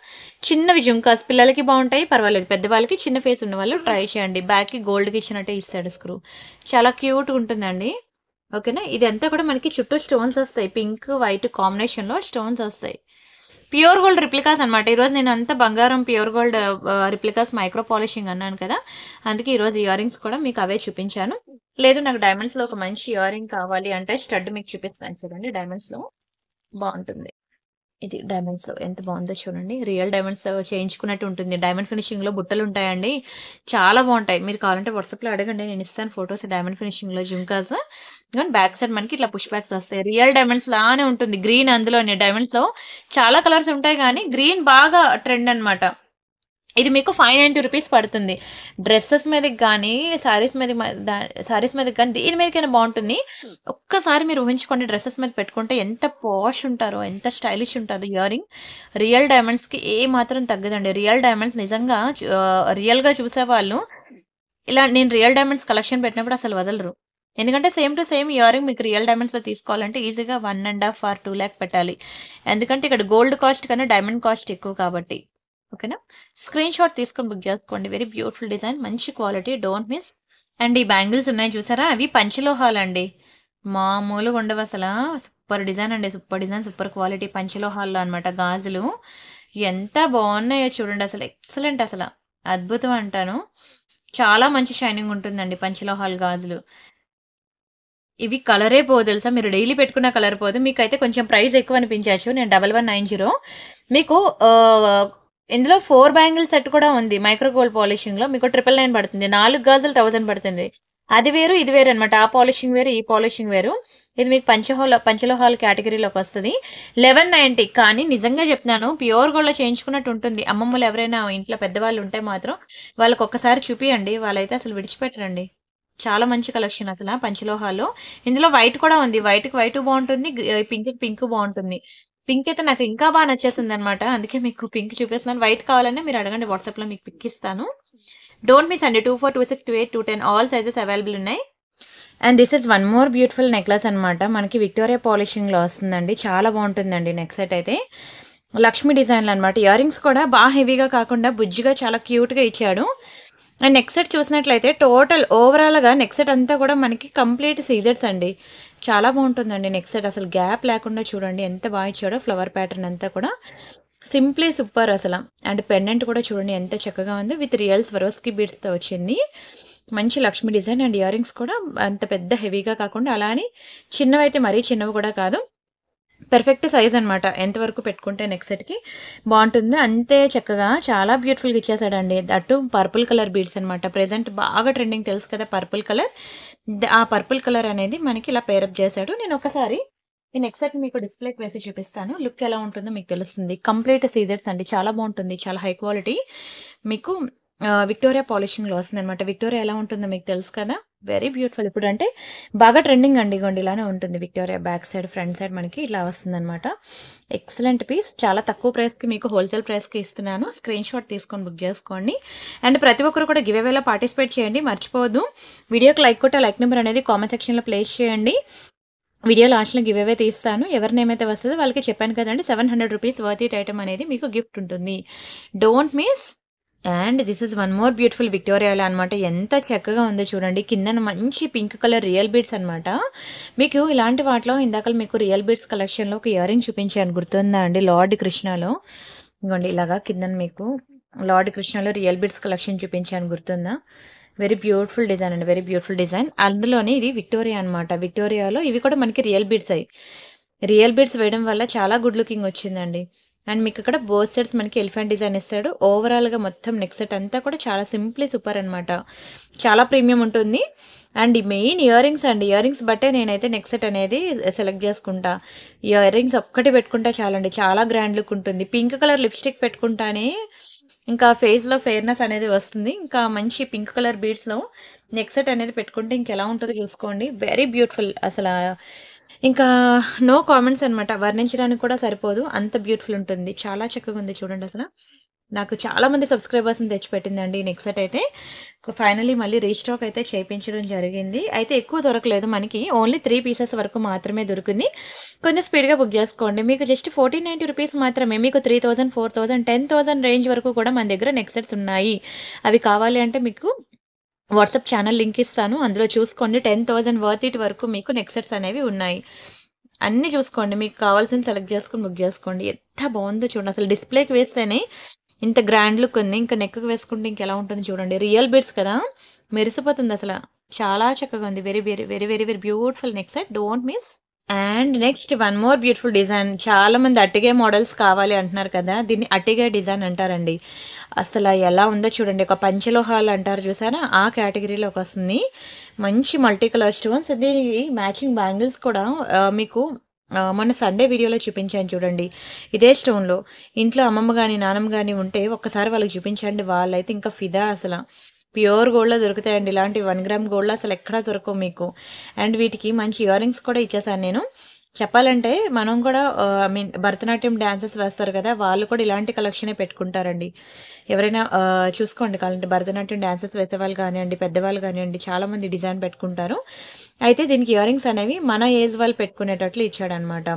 చిన్నవి జుంకాస్ పిల్లలకి బాగుంటాయి, పర్వాలేదు. పెద్దవాళ్ళకి చిన్న ఫేస్ ఉన్న వాళ్ళు ట్రై చేయండి. బ్యాక్కి గోల్డ్కి ఇచ్చినట్టే ఇస్తాడు స్క్రూ. చాలా క్యూట్గా ఉంటుందండి. ఓకేనా. ఇది అంతా కూడా మనకి చుట్టూ స్టోన్స్ వస్తాయి. పింక్ వైట్ కాంబినేషన్లో స్టోన్స్ వస్తాయి. ప్యూర్ గోల్డ్ రిప్లికాస్ అనమాట. ఈరోజు నేను అంతా బంగారం pure gold replicas micro polishing అన్నాను కదా, అందుకే ఈరోజు ఇయర్ రింగ్స్ కూడా మీకు అవే చూపించాను. లేదు నాకు డైమండ్స్లో ఒక మంచి ఇయర్ రింగ్ కావాలి అంటే స్టడ్ మీకు చూపిస్తాను చూడండి. డైమండ్స్లో బాగుంటుంది. ఇది డైమండ్స్ ఎంత బాగుందో చూడండి. రియల్ డైమండ్స్ చేయించుకున్నట్టు ఉంటుంది. డైమండ్ ఫినిషింగ్లో బుట్టలు ఉంటాయండి. చాలా బాగుంటాయి. మీరు కావాలంటే వాట్సాప్లో అడగండి, నేను ఇస్తాను ఫొటోస్. డైమండ్ ఫినిషింగ్లో జుంకాస్. కానీ బ్యాక్ సైడ్ మనకి ఇట్లా పుష్ బ్యాక్స్ వస్తాయి. రియల్ డైమండ్స్ లానే ఉంటుంది. గ్రీన్ అందులోనే. డైమండ్స్లో చాలా కలర్స్ ఉంటాయి కానీ గ్రీన్ బాగా ట్రెండ్ అనమాట. ఇది మీకు 590 రూపీస్ పడుతుంది. డ్రెస్సెస్ మీదకి కానీ శారీస్ మీదకి కానీ దేని మీదకైనా బాగుంటుంది. ఒక్కసారి మీరు ఊహించుకోండి, డ్రెస్సెస్ మీద పెట్టుకుంటే ఎంత పాష్ ఉంటారో, ఎంత స్టైలిష్ ఉంటుందో ఇయర్ రింగ్. రియల్ డైమండ్స్కి ఏ మాత్రం తగ్గదండి. రియల్ డైమండ్స్ నిజంగా రియల్గా చూసేవాళ్ళు ఇలా నేను రియల్ డైమండ్స్ కలెక్షన్ పెట్టినప్పుడు అసలు వదలరు. ఎందుకంటే same to same earring మీకు రియల్ డైమండ్స్లో తీసుకోవాలంటే ఈజీగా 1.5 or 2 lakh పెట్టాలి. ఎందుకంటే ఇక్కడ గోల్డ్ కాస్ట్ కన్నా డైమండ్ కాస్ట్ ఎక్కువ కాబట్టి. ఓకేనా. స్క్రీన్ షాట్ తీసుకొని బుక్ చేసుకోండి. వెరీ బ్యూటిఫుల్ డిజైన్, మంచి క్వాలిటీ, డోంట్ మిస్. అండ్ ఈ బ్యాంగిల్స్ ఉన్నాయి చూసారా, అవి పంచలోహాలు అండి. మామూలుగా ఉండవు అసలు. సూపర్ డిజైన్ అండి. Super design, super quality. పంచలోహాల్లో అనమాట గాజులు. ఎంత బాగున్నాయో చూడండి. అసలు ఎక్సలెంట్, అసలు అద్భుతం అంటాను. చాలా మంచి షైనింగ్ ఉంటుందండి పంచలోహాల్ గాజులు. ఇవి కలరే పోదు తెలుసా. మీరు డైలీ పెట్టుకున్న కలర్ పోదు. మీకైతే కొంచెం ప్రైస్ ఎక్కువ అనిపించవచ్చు. నేను 1190 మీకు ఇందులో 4 బ్యాంగిల్ సెట్ కూడా ఉంది. మైక్రో గోల్డ్ పాలిషింగ్ లో మీకు 999 పడుతుంది. 4 గాజులు 1000 పడుతుంది. అది వేరు ఇది వేరు అనమాట. ఆ పాలిషింగ్ వేరు, ఈ పాలిషింగ్ వేరు. ఇది మీకు పంచలోహాల్ కేటగిరీలోకి వస్తుంది. 1190. కానీ నిజంగా చెప్తున్నాను, ప్యూర్ గోల్డ్ లో చేయించుకున్నట్టు ఉంటుంది. అమ్మమ్మలు ఎవరైనా ఇంట్లో పెద్దవాళ్ళు ఉంటే మాత్రం వాళ్ళకి ఒక్కసారి చూపియండి, వాళ్ళైతే అసలు విడిచిపెట్టరండి. చాలా మంచి కలెక్షన్ అసల పంచలోహాల్లో. ఇందులో వైట్ కూడా ఉంది. వైట్‌కి వైటు బావుంటుంది. పింక్‌కి పింకు బావుంటుంది. పింక్ అయితే నాకు ఇంకా బా నచ్చేసిందనమాట. అందుకే మీకు పింక్ చూపిస్తున్నాను. వైట్ కావాలన్నా మీరు అడగండి వాట్సాప్‌లో మీకు పిక్ ఇస్తాను. డోంట్ మిస్ అండి. 24, 26, 28, 210 ఆల్ సైజెస్ అవైలబుల్ ఉన్నాయి. And this is one more beautiful necklace అనమాట. మనకి విక్టోరియా పాలిషింగ్‌లో వస్తుందండి. చాలా బావుంటుందండి నెక్ సెట్ అయితే. లక్ష్మి డిజైన్‌లో అనమాట. ఇయర్ రింగ్స్ కూడా హెవీగా కాకుండా బుజ్జిగా చాలా క్యూట్‌గా ఇచ్చాడు. అండ్ నెక్ సెట్ చూసినట్లయితే టోటల్ ఓవరాల్‌గా నెక్ సెట్ అంతా కూడా మనకి కంప్లీట్ సీజర్స్ అండి. చాలా బావుంటుందండి నెక్ సెట్. అసలు గ్యాప్ లేకుండా చూడండి ఎంత బాగా ఇచ్చాడో ఫ్లవర్ ప్యాటర్న్ అంతా కూడా. సింప్లీ సూపర్ అసల. అండ్ పెండెంట్ కూడా చూడండి ఎంత చక్కగా ఉందో విత్ రియల్ స్వరోస్కి బీడ్స్‌తో వచ్చింది. మంచి Lakshmi design and ear rings కూడా అంత పెద్ద హెవీగా కాకుండా అలా అని చిన్నవైతే మరీ చిన్నవి కూడా కాదు. పర్ఫెక్ట్ సైజ్ అనమాట. ఎంతవరకు పెట్టుకుంటే నెక్ సెట్‌కి బావుంటుందో అంతే చక్కగా చాలా బ్యూటిఫుల్‌గా ఇచ్చేసాడండి. దట్టు పర్పుల్ కలర్ బీడ్స్ అనమాట. ప్రెజెంట్ బాగా ట్రెండింగ్ తెలుసు కదా పర్పుల్ కలర్. ఆ పర్పుల్ కలర్ అనేది మనకి ఇలా పేరప్ చేశాడు. నేను ఒకసారి ఈ నెక్ సెట్ మీకు డిస్‌ప్లేకి వేసి చూపిస్తాను. లుక్ ఎలా ఉంటుందో మీకు తెలుస్తుంది. కంప్లీట్ సీజర్స్ అండి. చాలా బావుంటుంది. చాలా హై క్వాలిటీ. మీకు విక్టోరియా పాలిషింగ్‌లో వస్తుందనమాట. విక్టోరియా ఎలా ఉంటుందో మీకు తెలుసు కదా! Very beautiful. ఇప్పుడంటే బాగా ట్రెండింగ్ అండి. ఇగోండి ఇలానే ఉంటుంది. Victoria back side, front side మనకి ఇలా వస్తుందనమాట. Excellent piece. చాలా తక్కువ ప్రైస్‌కి మీకు హోల్‌సేల్ ప్రైస్‌కి ఇస్తున్నాను. స్క్రీన్ షాట్ తీసుకొని బుక్ చేసుకోండి. అండ్ ప్రతి ఒక్కరు కూడా గివ్ అవేలో పార్టిసిపేట్ చేయండి. మర్చిపోవద్దు. వీడియోకి లైక్ కొట్టి లైక్ నెంబర్ అనేది కామెంట్ సెక్షన్‌లో ప్లేస్ చేయండి. వీడియో లాస్ట్‌లో గివ్ అవే తీస్తాను. ఎవరి నేమ్ అయితే వస్తదో వాళ్ళకి చెప్పాను కదండీ ₹700 వర్త్ ఇట్ ఐటెమ్ అనేది మీకు గిఫ్ట్ ఉంటుంది. Don't miss. And this is one more beautiful విక్టోరియాలో అనమాట. ఎంత చక్కగా ఉందో చూడండి. కిందన మంచి పింక్ కలర్ రియల్ బీడ్స్ అనమాట. మీకు ఇలాంటి వాటిలో ఇందాకల మీకు రియల్ బీడ్స్ కలెక్షన్‌లో ఒక ఇయర్ రింగ్ చూపించాను గుర్తుందా అండి? లార్డ్ కృష్ణలో. ఇగోండి ఇలాగా కిందన మీకు లార్డ్ కృష్ణలో రియల్ బీడ్స్ కలెక్షన్ చూపించాను గుర్తుందా? వెరీ బ్యూటిఫుల్ డిజైన్ అండి. Very beautiful design. అందులోనే ఇది విక్టోరియా అనమాట. విక్టోరియాలో ఇవి కూడా మనకి రియల్ బీడ్స్ అయ్యి. రియల్ బీడ్స్ వేయడం వల్ల చాలా గుడ్ లుకింగ్ వచ్చిందండి. అండ్ మీకు ఇక్కడ బోత్ సైడ్స్ మనకి ఎలిఫెంట్ డిజైన్ ఇస్తాడు. ఓవరాల్‌గా మొత్తం నెక్ సెట్ అంతా కూడా చాలా సింప్లీ సూపర్ అనమాట. చాలా ప్రీమియం ఉంటుంది. అండ్ ఈ మెయిన్ ఇయర్ రింగ్స్ అండి. ఇయర్ రింగ్స్ బట్టే నేనైతే నెక్ సెట్ అనేది సెలెక్ట్ చేసుకుంటా. ఇయర్ రింగ్స్ ఒక్కటి పెట్టుకుంటే చాలండి. చాలా గ్రాండ్ లుక్ ఉంటుంది. పింక్ కలర్ లిప్‌స్టిక్ పెట్టుకుంటానే ఇంకా ఫేస్‌లో ఫెయిర్‌నెస్ అనేది వస్తుంది. ఇంకా మంచి పింక్ కలర్ బీడ్స్‌లో నెక్ సెట్ అనేది పెట్టుకుంటే ఇంకెలా ఉంటదో చూసుకోండి. వెరీ బ్యూటిఫుల్ అసలా ఇంకా నో కామెంట్స్ అనమాట. వర్ణించడానికి కూడా సరిపోదు. అంత బ్యూటిఫుల్ ఉంటుంది. చాలా చక్కగా ఉంది చూడండి అసల. నాకు చాలా మంది సబ్స్క్రైబర్స్‌ని తెచ్చిపెట్టిందండి ఈ నెక్ సెట్ అయితే. ఫైనల్లీ మళ్ళీ రీస్టాక్ అయితే చేపించడం జరిగింది. అయితే ఎక్కువ దొరకలేదు మనకి. ఓన్లీ 3 పీసెస్ వరకు మాత్రమే దొరికింది. కొంచెం స్పీడ్‌గా బుక్ చేసుకోండి. మీకు జస్ట్ ₹1490 మాత్రమే. మీకు 3000, 4000, 10,000 రేంజ్ వరకు కూడా మన దగ్గర నెక్ సెట్స్ ఉన్నాయి. అవి కావాలి అంటే మీకు వాట్సాప్ ఛానల్ లింక్ ఇస్తాను. అందులో చూసుకోండి. 10,000 వర్త్ ఇట్ వరకు మీకు నెక్ సెట్స్ అనేవి ఉన్నాయి. అన్నీ చూసుకోండి. మీకు కావాల్సింది సెలెక్ట్ చేసుకొని బుక్ చేసుకోండి. ఎంత బావుందో చూడండి. అసలు డిస్‌ప్లేకి వేస్తేనే ఇంత గ్రాండ్ లుక్ ఉంది. ఇంకా నెక్‌కి వేసుకుంటే ఇంకెలా ఉంటుందో చూడండి. రియల్ బీడ్స్ కదా! మెరిసిపోతుందసల. చాలా చక్కగా ఉంది. Very, very, very, very, very beautiful neck set. Don't miss. And next one more beautiful design. చాలా మంది అట్టిగే మోడల్స్ కావాలి అంటున్నారు కదా! దీన్ని అట్టిగే డిజైన్ అంటారండి. అసల ఎలా ఉందో చూడండి. ఒక పంచలోహాలు అంటారు చూసారా? ఆ కేటగిరీలోకి వస్తుంది. మంచి మల్టీ కలర్ స్టోన్స్. దీనికి మ్యాచింగ్ బ్యాంగిల్స్ కూడా మీకు మొన్న సండే వీడియోలో చూపించాను చూడండి. ఇదే స్టోన్‌లో. ఇంట్లో అమ్మమ్మ గాని, నానమ్మ గాని ఉంటే ఒక్కసారి వాళ్ళకి చూపించండి. వాళ్ళైతే ఇంకా ఫిదా అసల. ప్యూర్ గోల్డ్‌లో దొరుకుతాయండి. ఇలాంటి 1 గ్రామ్ గోల్డ్‌లో అసలెక్కడా దొరకవు మీకు. అండ్ వీటికి మంచి ఇయర్ రింగ్స్ కూడా ఇచ్చేసాను నేను. చెప్పాలంటే మనం కూడా ఐ మీన్ భరతనాట్యం డాన్సెస్ వేస్తారు కదా! వాళ్ళు కూడా ఇలాంటి కలెక్షనే పెట్టుకుంటారండి. ఎవరైనా చూసుకోండి కావాలంటే భరతనాట్యం డాన్సెస్ వేసేవాళ్ళు కానియండి, పెద్దవాళ్ళు కానియండి చాలామంది డిజైన్ పెట్టుకుంటారు. అయితే దీనికి ఇయర్ రింగ్స్ అనేవి మన ఏజ్ వాళ్ళు పెట్టుకునేటట్లు ఇచ్చాడనమాట.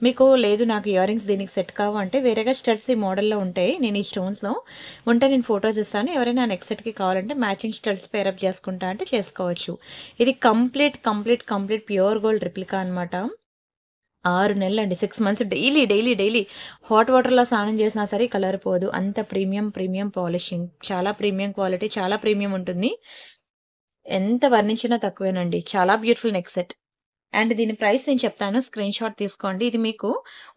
మీకు లేదు నాకు ఇయర్ రింగ్స్ దీనికి సెట్ కావు అంటే వేరేగా స్టడ్స్ ఈ మోడల్‌లో ఉంటాయి. నేను ఈ స్టోన్స్‌లో ఉంటే నేను ఫోటోస్ ఇస్తాను. ఎవరైనా నెక్ సెట్‌కి కావాలంటే మ్యాచింగ్ స్టడ్స్ పేరప్ చేసుకుంటా అంటే చేసుకోవచ్చు. ఇది కంప్లీట్ ప్యూర్ గోల్డ్ రిప్లికా అనమాట. 6 నెలలండి. 6 మంత్స్ డైలీ హాట్ వాటర్‌లో స్నానం చేసినా సరే కలర్ పోదు. అంత ప్రీమియం పాలిషింగ్. చాలా ప్రీమియం క్వాలిటీ. చాలా ప్రీమియం ఉంటుంది. ఎంత వర్ణించినా తక్కువేనండి. చాలా బ్యూటిఫుల్ నెక్ సెట్. అండ్ దీని ప్రైస్ నేను చెప్తాను. స్క్రీన్ షాట్ తీసుకోండి. ఇది మీకు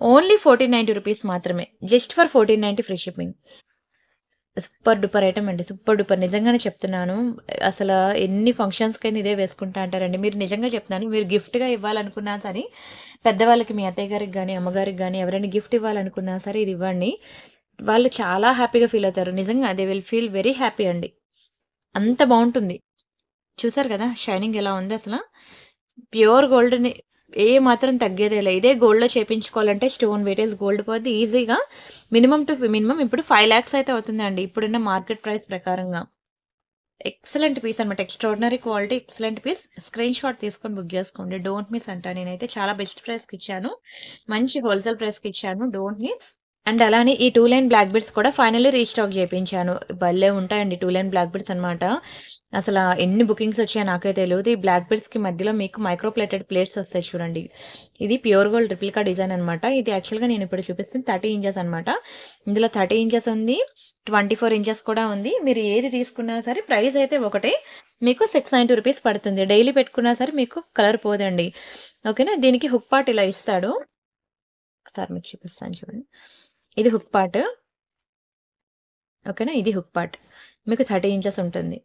ఓన్లీ ₹1490 మాత్రమే. Just for 1490 free shipping. Super duper item అండి. సూపర్ డూపర్ నిజంగానే చెప్తున్నాను. అసల ఎన్ని ఫంక్షన్స్‌కైనా ఇదే వేసుకుంటా అంటారండి. మీరు నిజంగా చెప్తున్నాను. మీరు గిఫ్ట్‌గా ఇవ్వాలనుకున్నా సరే, పెద్దవాళ్ళకి మీ అత్తయ్య గారికి గాని, అమ్మగారికి గాని ఎవరైనా గిఫ్ట్ ఇవ్వాలనుకున్నా సరే ఇది ఇవ్వండి. వాళ్ళు చాలా హ్యాపీగా ఫీల్ అవుతారు. నిజంగా they will feel very happy అండి. అంత బావుంటుంది. చూసారు కదా షైనింగ్ ఎలా ఉంది అసల. ప్యూర్ గోల్డ్‌ని ఏ మాత్రం తగ్గేదేలే. ఇదే గోల్డ్‌లో చేపించుకోవాలంటే స్టోన్ వెయిటేజ్ గోల్డ్ పోద్ది ఈజీగా. మినిమమ్ ఇప్పుడు 5,00,000 అయితే అవుతుందండి ఇప్పుడున్న మార్కెట్ ప్రైస్ ప్రకారంగా. ఎక్సలెంట్ పీస్ అనమాట. Extraordinary quality, excellent piece. Screen shot తీసుకొని బుక్ చేసుకోండి. డోంట్ మిస్ అంటా నేనైతే. చాలా బెస్ట్ ప్రైస్‌కి ఇచ్చాను. మంచి హోల్‌సేల్ ప్రైస్‌కి ఇచ్చాను. Don't miss. అండ్ అలానే ఈ 2 లైన్ బ్లాక్ బీడ్స్ కూడా ఫైనల్లీ రీస్టాక్ చేపించాను. భలే ఉంటాయండి 2 లైన్ బ్లాక్ బీడ్స్ అనమాట. అసల ఎన్ని బుకింగ్స్ వచ్చాయో నాకే తెలీదు. ఈ బ్లాక్ బీడ్స్‌కి మధ్యలో మీకు మైక్రో ప్లేటెడ్ ప్లేట్స్ వస్తాయి చూడండి. ఇది ప్యూర్ గోల్డ్ రిప్లికా డిజైన్ అనమాట. ఇది యాక్చువల్‌గా నేను ఇప్పుడు చూపిస్తుంది 30 ఇంచెస్ అనమాట. ఇందులో 30 ఇంచెస్ ఉంది. 24 ఇంచెస్ కూడా ఉంది. మీరు ఏది తీసుకున్నా సరే ప్రైస్ అయితే ఒకటే. మీకు 690 రూపీస్ పడుతుంది. డైలీ పెట్టుకున్నా సరే మీకు కలర్ పోదండి. ఓకేనా. దీనికి హుక్ పార్ట్ ఇలా ఇస్తాడు. ఒకసారి మీకు చూపిస్తాను చూడండి. ఇది హుక్ పార్ట్. ఓకేనా. ఇది హుక్ పార్ట్. మీకు 30 ఇంచెస్ ఉంటుంది.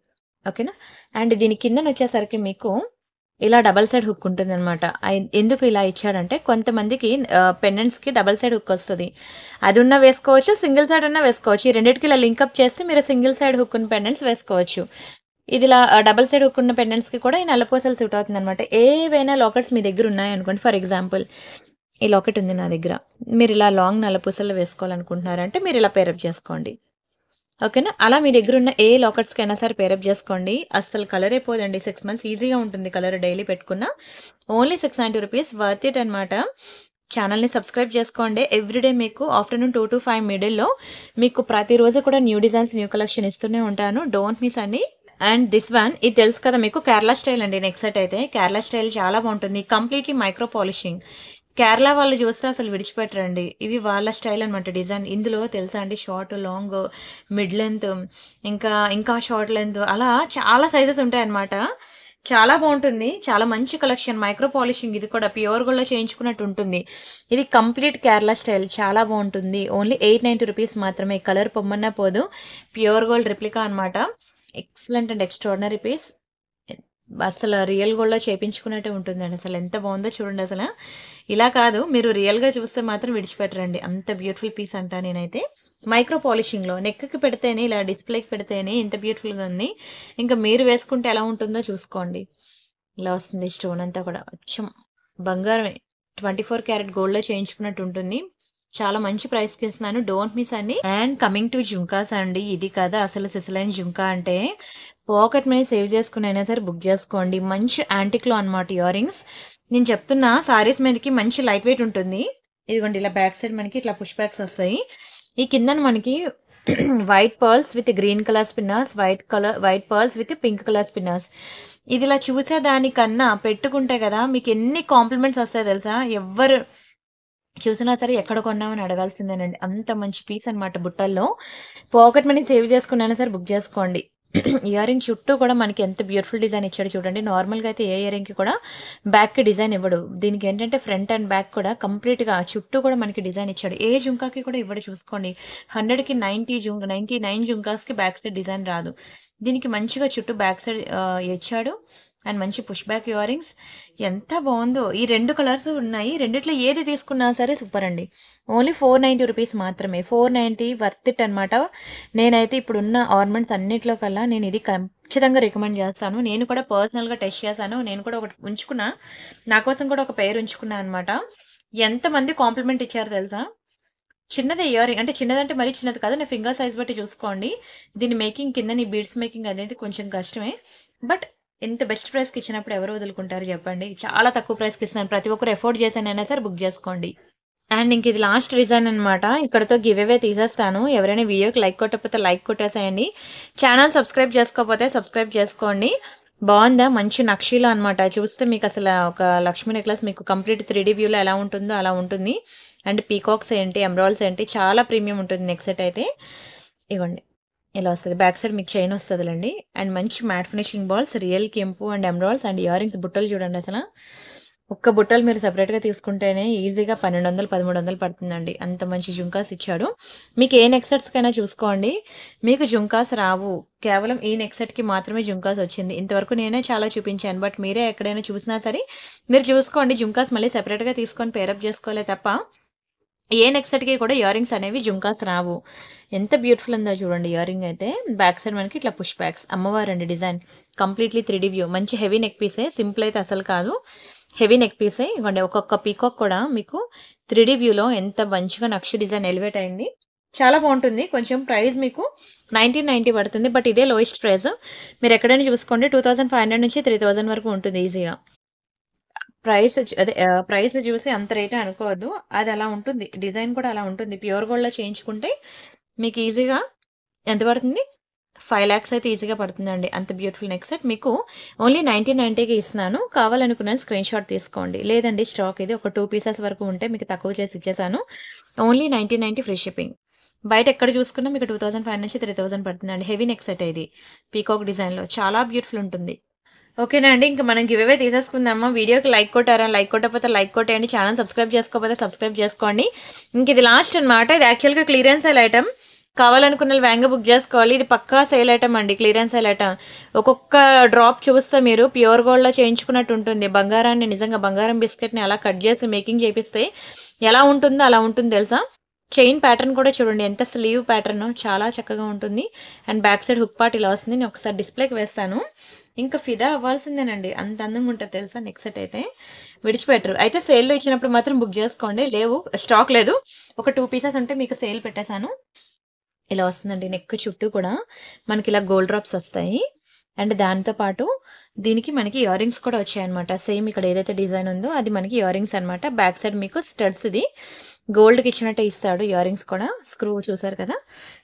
ఓకేనా. అండ్ దీని కిందనొచ్చేసరికి మీకు ఇలా డబుల్ సైడ్ హుక్ ఉంటుందనమాట. ఎందుకు ఇలా ఇచ్చాడంటే కొంతమందికి పెండెంట్స్‌కి డబుల్ సైడ్ హుక్ వస్తది. అదున్నా వేసుకోవచ్చు, సింగిల్ సైడ్ ఉన్నా వేసుకోవచ్చు. ఈ రెండిటికి ఇలా లింకప్ చేస్తే మీరు సింగిల్ సైడ్ హుక్ ఉన్న పెండెంట్స్ వేసుకోవచ్చు. ఇది ఇలా డబుల్ సైడ్ హుక్ ఉన్న పెండెంట్స్‌కి కూడా ఈ నల్లపూసలు సూట్ అవుతుందనమాట. ఏవైనా లాకెట్స్ మీ దగ్గర ఉన్నాయనుకోండి, ఫర్ ఎగ్జాంపుల్ ఈ లాకెట్ ఉంది నా దగ్గర. మీరు ఇలా లాంగ్ నల్లపూసలు వేసుకోవాలనుకుంటున్నారంటే మీరు ఇలా పేరప్ చేసుకోండి. ఓకేనా. అలా మీ దగ్గరున్న ఏ లాకెట్స్‌కైనా సరే పేరప్ జేసుకోండి. అస్సలు కలరే పోదండి. 6 మంత్స్ ఈజీగా ఉంటుంది కలర్ డైలీ పెట్టుకున్న. ఓన్లీ 690 రూపీస్ వర్త్ ఇట్ అనమాట. ఛానల్‌ని సబ్స్క్రైబ్ చేసుకోండి. ఎవ్రీడే మీకు ఆఫ్టర్‌నూన్ 2-5 మిడిల్‌లో మీకు ప్రతిరోజు కూడా న్యూ డిజైన్స్, న్యూ కలెక్షన్ ఇస్తూనే ఉంటాను. డోంట్ మిస్ అండి. అండ్ దిస్ వన్ ఇది తెలుసు కదా మీకు కేరళ స్టైల్ అండి నెక్ సెట్ అయితే. కేరళ స్టైల్ చాలా బావుంటుంది. Completely micro polishing. కేరళ వాళ్ళు చూస్తే అసలు విడిచిపెట్టరండి. ఇవి వాళ్ళ స్టైల్ అనమాట డిజైన్. ఇందులో తెలుసా అండి షార్ట్, లాంగ్, మిడ్ లెంత్ ఇంకా షార్ట్ లెంత్ అలా చాలా సైజెస్ ఉంటాయన్నమాట. చాలా బావుంటుంది. చాలా మంచి కలెక్షన్. మైక్రో పాలిషింగ్ ఇది కూడా ప్యూర్ గోల్డ్‌లో చేయించుకున్నట్టు ఉంటుంది. ఇది కంప్లీట్ కేరళ స్టైల్ చాలా బావుంటుంది. ఓన్లీ 890 రూపీస్ మాత్రమే. కలర్ పొమ్మన్నా పోదు. ప్యూర్ గోల్డ్ రిప్లికా అనమాట. Excellent and extraordinary piece. అసలు రియల్ గోల్డ్‌లో చేపించుకున్నట్టే ఉంటుందండి. అసలు ఎంత బావుందో చూడండి అసల. ఇలా కాదు మీరు రియల్‌గా చూస్తే మాత్రం విడిచిపెట్టరండి. అంత బ్యూటిఫుల్ పీస్ అంటా నేనైతే. మైక్రో పాలిషింగ్‌లో నెక్‌కి పెడితేనే ఇలా డిస్‌ప్లేకి పెడితేనే ఇంత బ్యూటిఫుల్‌గా ఉంది. ఇంకా మీరు వేసుకుంటే ఎలా ఉంటుందో చూసుకోండి. ఇలా వస్తుంది స్టోన్ అంతా కూడా. అచ్చం బంగారమే. 24 క్యారెట్ గోల్డ్‌లో చేయించుకున్నట్టు ఉంటుంది. చాలా మంచి ప్రైస్‌కి ఇస్తున్నాను. డోంట్ మిస్ అండి. అండ్ కమింగ్ టు జుంకాస్ అండి. ఇది కదా అసలు సిసలైన్ జుంకా అంటే. పాకెట్ మనీ సేవ్ చేసుకునైనా సరే బుక్ చేసుకోండి. మంచి యాంటిక్‌లో అనమాట ఇయర్ రింగ్స్. నేను చెప్తున్నా సారీస్ మీదకి మంచి లైట్ వెయిట్ ఉంటుంది. ఇదిగోండి ఇలా బ్యాక్ సైడ్ మనకి ఇట్లా పుష్ బ్యాక్స్ వస్తాయి. ఈ కిందన మనకి white pearls with green colour spinners, white pearls with pink colour spinners. ఇది ఇలా చూసేదానికన్నా పెట్టుకుంటే కదా మీకు ఎన్ని కాంప్లిమెంట్స్ వస్తాయో తెలుసా? ఎవ్వరు చూసినా సరే ఎక్కడ కొన్నామని అడగాల్సిందేనండి. అంత మంచి పీస్ అనమాట బుట్టల్లో. పాకెట్ మనీ సేవ్ చేసుకున్నైనా సరే బుక్ చేసుకోండి. ఇయర్ రింగ్ చుట్టూ కూడా మనకి ఎంత బ్యూటిఫుల్ డిజైన్ ఇచ్చాడో చూడండి. నార్మల్‌గా అయితే ఏ ఇయర్ రింగ్‌కి కూడా బ్యాక్‌కి డిజైన్ ఇవ్వడు. దీనికి ఏంటంటే ఫ్రంట్ అండ్ బ్యాక్ కూడా కంప్లీట్‌గా చుట్టూ కూడా మనకి డిజైన్ ఇచ్చాడు. ఏ జుంకాకి కూడా ఇవ్వడు చూసుకోండి. 100కి 99 జుంకాస్‌కి బ్యాక్ సైడ్ డిజైన్ రాదు. దీనికి మంచిగా చుట్టూ బ్యాక్ సైడ్ ఇచ్చాడు. అండ్ మంచి పుష్ బ్యాక్ ఇయర్ రింగ్స్. ఎంత బావుందో! ఈ 2 కలర్స్ ఉన్నాయి. రెండిట్లో ఏది తీసుకున్నా సరే సూపర్ అండి. ఓన్లీ 490 రూపీస్ మాత్రమే. 490 వర్త్ ఇట్ అనమాట. నేనైతే ఇప్పుడున్న ఆర్నమెంట్స్ అన్నిట్లో కల్లా నేను ఇది ఖచ్చితంగా రికమెండ్ చేస్తాను. నేను కూడా పర్సనల్‌గా టెస్ట్ చేశాను. నేను కూడా ఒకటి ఉంచుకున్నా. నా కోసం కూడా ఒక పెయిర్ ఉంచుకున్నా అనమాట. ఎంతమంది కాంప్లిమెంట్ ఇచ్చారో తెలుసా? చిన్నదే ఇయర్ రింగ్. అంటే చిన్నదంటే మరీ చిన్నది కాదు. నా ఫింగర్ సైజ్ బట్టి చూసుకోండి. దీని మేకింగ్ కిందని బీడ్స్ మేకింగ్ అనేది కొంచెం కష్టమే. బట్ ఇంత బెస్ట్ ప్రైస్‌కి ఇచ్చినప్పుడు ఎవరు వదులుకుంటారు చెప్పండి. చాలా తక్కువ ప్రైస్‌కి ఇస్తున్నాను. ప్రతి ఒక్కరు ఎఫోర్డ్ చేసైనా సరే బుక్ చేసుకోండి. అండ్ ఇంక ఇది లాస్ట్ డిజైన్ అనమాట. ఇక్కడితో గివ్ అవే తీసేస్తాను. ఎవరైనా వీడియోకి లైక్ కొట్టకపోతే లైక్ కొట్టేసేయండి. ఛానల్ సబ్స్క్రైబ్ చేసుకోకపోతే సబ్స్క్రైబ్ చేసుకోండి. బావుందా? మంచి నక్షీలో అనమాట. చూస్తే మీకు అసల ఒక లక్ష్మీ నెక్లెస్ మీకు కంప్లీట్ 3D వ్యూలో ఎలా ఉంటుందో అలా ఉంటుంది. అండ్ పీకాక్స్ ఏంటి, ఎమరాల్డ్స్ ఏంటి చాలా ప్రీమియం ఉంటుంది నెక్ సెట్ అయితే. ఇగోండి ఇలా వస్తది. బ్యాక్ సైడ్ మీకు చైన్ వస్తదిలెండి. అండ్ మంచి మ్యాట్ ఫినిషింగ్ బాల్స్, రియల్ కెంపు and emeralds and ear rings బుట్టలు చూడండి అసల. ఒక్క బుట్టలు మీరు సెపరేట్‌గా తీసుకుంటేనే ఈజీగా 1200, 1300 పడుతుందండి. అంత మంచి జుంకాస్ ఇచ్చాడు. మీకు ఏ నెక్ సెట్స్‌కైనా చూసుకోండి. మీకు జుంకాస్ రావు. కేవలం ఈ నెక్ సెట్‌కి మాత్రమే జుంకాస్ వచ్చింది. ఇంతవరకు నేనే చాలా చూపించాను. బట్ మీరే ఎక్కడైనా చూసినా సరే మీరు చూసుకోండి. జుంకాస్ మళ్ళీ సెపరేట్‌గా తీసుకొని పేరప్ చేసుకోవాలే తప్ప ఏ నెక్ సెట్‌కి కూడా ఇయర్ రింగ్స్ అనేవి జుంకాస్ రావు. ఎంత బ్యూటిఫుల్ ఉందో చూడండి ఇయర్ రింగ్ అయితే. బ్యాక్ సైడ్ మనకి ఇట్లా పుష్ బ్యాక్స్. అమ్మవారండి డిజైన్. Completely 3D view. మంచి హెవీ నెక్ పీసే. సింపుల్ అయితే అసలు కాదు. హెవీ నెక్ పీసే. ఇగోండి ఒక్కొక్క పీకాక్ కూడా మీకు 3D వ్యూలో ఎంత మంచిగా నక్షి డిజైన్ ఎలివేట్ అయింది. చాలా బాగుంటుంది. కొంచెం ప్రైస్ మీకు 1990 పడుతుంది. బట్ ఇదే లోయెస్ట్ ప్రైస్. మీరు ఎక్కడైనా చూసుకోండి 2500 నుంచి 3000 వరకు ఉంటుంది ఈజీగా. ప్రైస్ చూసి అంత రేటే అనుకోవద్దు. అది అలా ఉంటుంది. డిజైన్ కూడా అలా ఉంటుంది. ప్యూర్ గోల్డ్‌లో చేయించుకుంటే మీకు ఈజీగా ఎంత పడుతుంది? 5 లాక్స్ అయితే ఈజీగా పడుతుందండి. అంత బ్యూటిఫుల్ నెక్ సెట్ మీకు ఓన్లీ 1990కి ఇస్తున్నాను. కావాలనుకున్న స్క్రీన్‌షాట్ తీసుకోండి. లేదండి స్టాక్ ఇది ఒక 2 పీసెస్ వరకు ఉంటే మీకు తక్కువ చేసి ఇచ్చేసాను. Only 1990 free shipping. బయట ఎక్కడ చూసుకున్నా మీకు 2500 నుంచి 3000 పడుతుందండి. హెవీ నెక్ సెట్ ఇది. పీకాక్ డిజైన్‌లో చాలా బ్యూటిఫుల్ ఉంటుంది. ఓకేనా అండి. ఇంక మనం గివ్ అవే తీసేసుకుందామా. వీడియోకి లైక్ కొట్టారా? లైక్ కొట్టకపోతే లైక్ కొట్టేయండి. ఛానల్ సబ్స్క్రైబ్ చేసుకోకపోతే సబ్స్క్రైబ్ చేసుకోండి. ఇంక ఇది లాస్ట్ అనమాట. ఇది యాక్చువల్‌గా క్లియరెన్స్ సేల్ ఐటమ్. కావాలనుకున్న వాళ్ళు వేగంగా బుక్ చేసుకోవాలి. ఇది పక్కా సేల్ ఐటమ్ అండి. Clearance sale item. ఒక్కొక్క డ్రాప్ చూస్తే మీరు ప్యూర్ గోల్డ్‌లో చేయించుకున్నట్టు ఉంటుంది. బంగారాన్ని నిజంగా బంగారం బిస్కెట్‌ని అలా కట్ చేసి మేకింగ్ చేపిస్తే ఎలా ఉంటుందో అలా ఉంటుంది తెలుసా? చైన్ ప్యాటర్న్ కూడా చూడండి. ఎంత స్లీవ్ ప్యాటర్న్ చాలా చక్కగా ఉంటుంది. And back side hook part ఇలా వస్తుంది. నేను ఒకసారి డిస్ప్లేకి వేస్తాను. ఇంకా ఫిదా అవ్వాల్సిందేనండి. అంత అందంగా ఉంటుంది తెలుసా నెక్ సెట్ అయితే. విడిచిపెట్టరు. అయితే సేల్‌లో ఇచ్చినప్పుడు మాత్రం బుక్ చేసుకోండి. లేవు స్టాక్ లేదు. ఒక 2 పీసెస్ ఉంటే మీకు సేల్ పెట్టేశాను. ఇలా వస్తుందండి. నెక్ చుట్టూ కూడా మనకి ఇలా గోల్డ్ డ్రాప్స్ వస్తాయి. అండ్ దాంతో పాటు దీనికి మనకి ఇయర్ రింగ్స్ కూడా వచ్చాయన్నమాట. సేమ్ ఇక్కడ ఏదైతే డిజైన్ ఉందో అది మనకి ఇయర్ రింగ్స్ అనమాట. బ్యాక్ సైడ్ మీకు స్టడ్స్ ఇది గోల్డ్‌కి ఇచ్చినట్టే ఇస్తాడు. ఇయర్ రింగ్స్ కూడా స్క్రూ చూసారు కదా!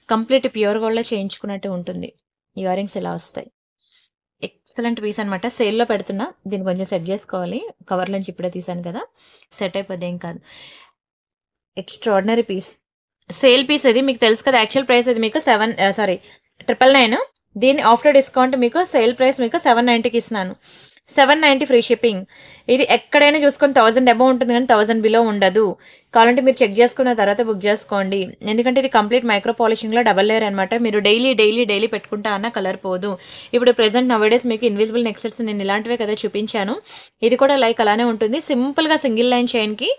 కంప్లీట్ ప్యూర్ గోల్డ్‌లో చేయించుకున్నట్టే ఉంటుంది. ఇయర్ రింగ్స్ ఇలా వస్తాయి. ఎక్సలెంట్ పీస్ అనమాట. సేల్‌లో పెడుతున్నా. దీన్ని కొంచెం సెట్ చేసుకోవాలి. కవర్‌లోంచి ఇప్పుడే తీసాను కదా! సెట్ అయిపోద్ది ఏం కాదు. Extraordinary piece. సేల్ పీస్ ఇది. మీకు తెలుసు కదా! యాక్చువల్ ప్రైస్ ఇది మీకు 999. దీన్ని ఆఫ్టర్ డిస్కౌంట్ మీకు సేల్ ప్రైస్ మీకు 790కి ఇస్తున్నాను. 790 ఫ్రీ షిప్పింగ్. ఇది ఎక్కడైనా చూసుకొని 1000 అబౌవ్ ఉంటుంది కానీ 1000 బిలో ఉండదు. కావాలంటే మీరు చెక్ చేసుకున్న తర్వాత బుక్ చేసుకోండి. ఎందుకంటే ఇది కంప్లీట్ మైక్రో పాలిషింగ్‌లో డబల్ లేయర్ అనమాట. మీరు డైలీ పెట్టుకుంటా అన్న కలర్ పోదు. ఇప్పుడు ప్రెజెంట్ నౌడేస్ మీకు ఇన్విజిబుల్ నెక్ సెట్స్ నేను ఇలాంటివే కదా చూపించాను. ఇది కూడా లైక్ అలానే ఉంటుంది. సింపుల్‌గా సింగిల్ లైన్ చైన్‌కి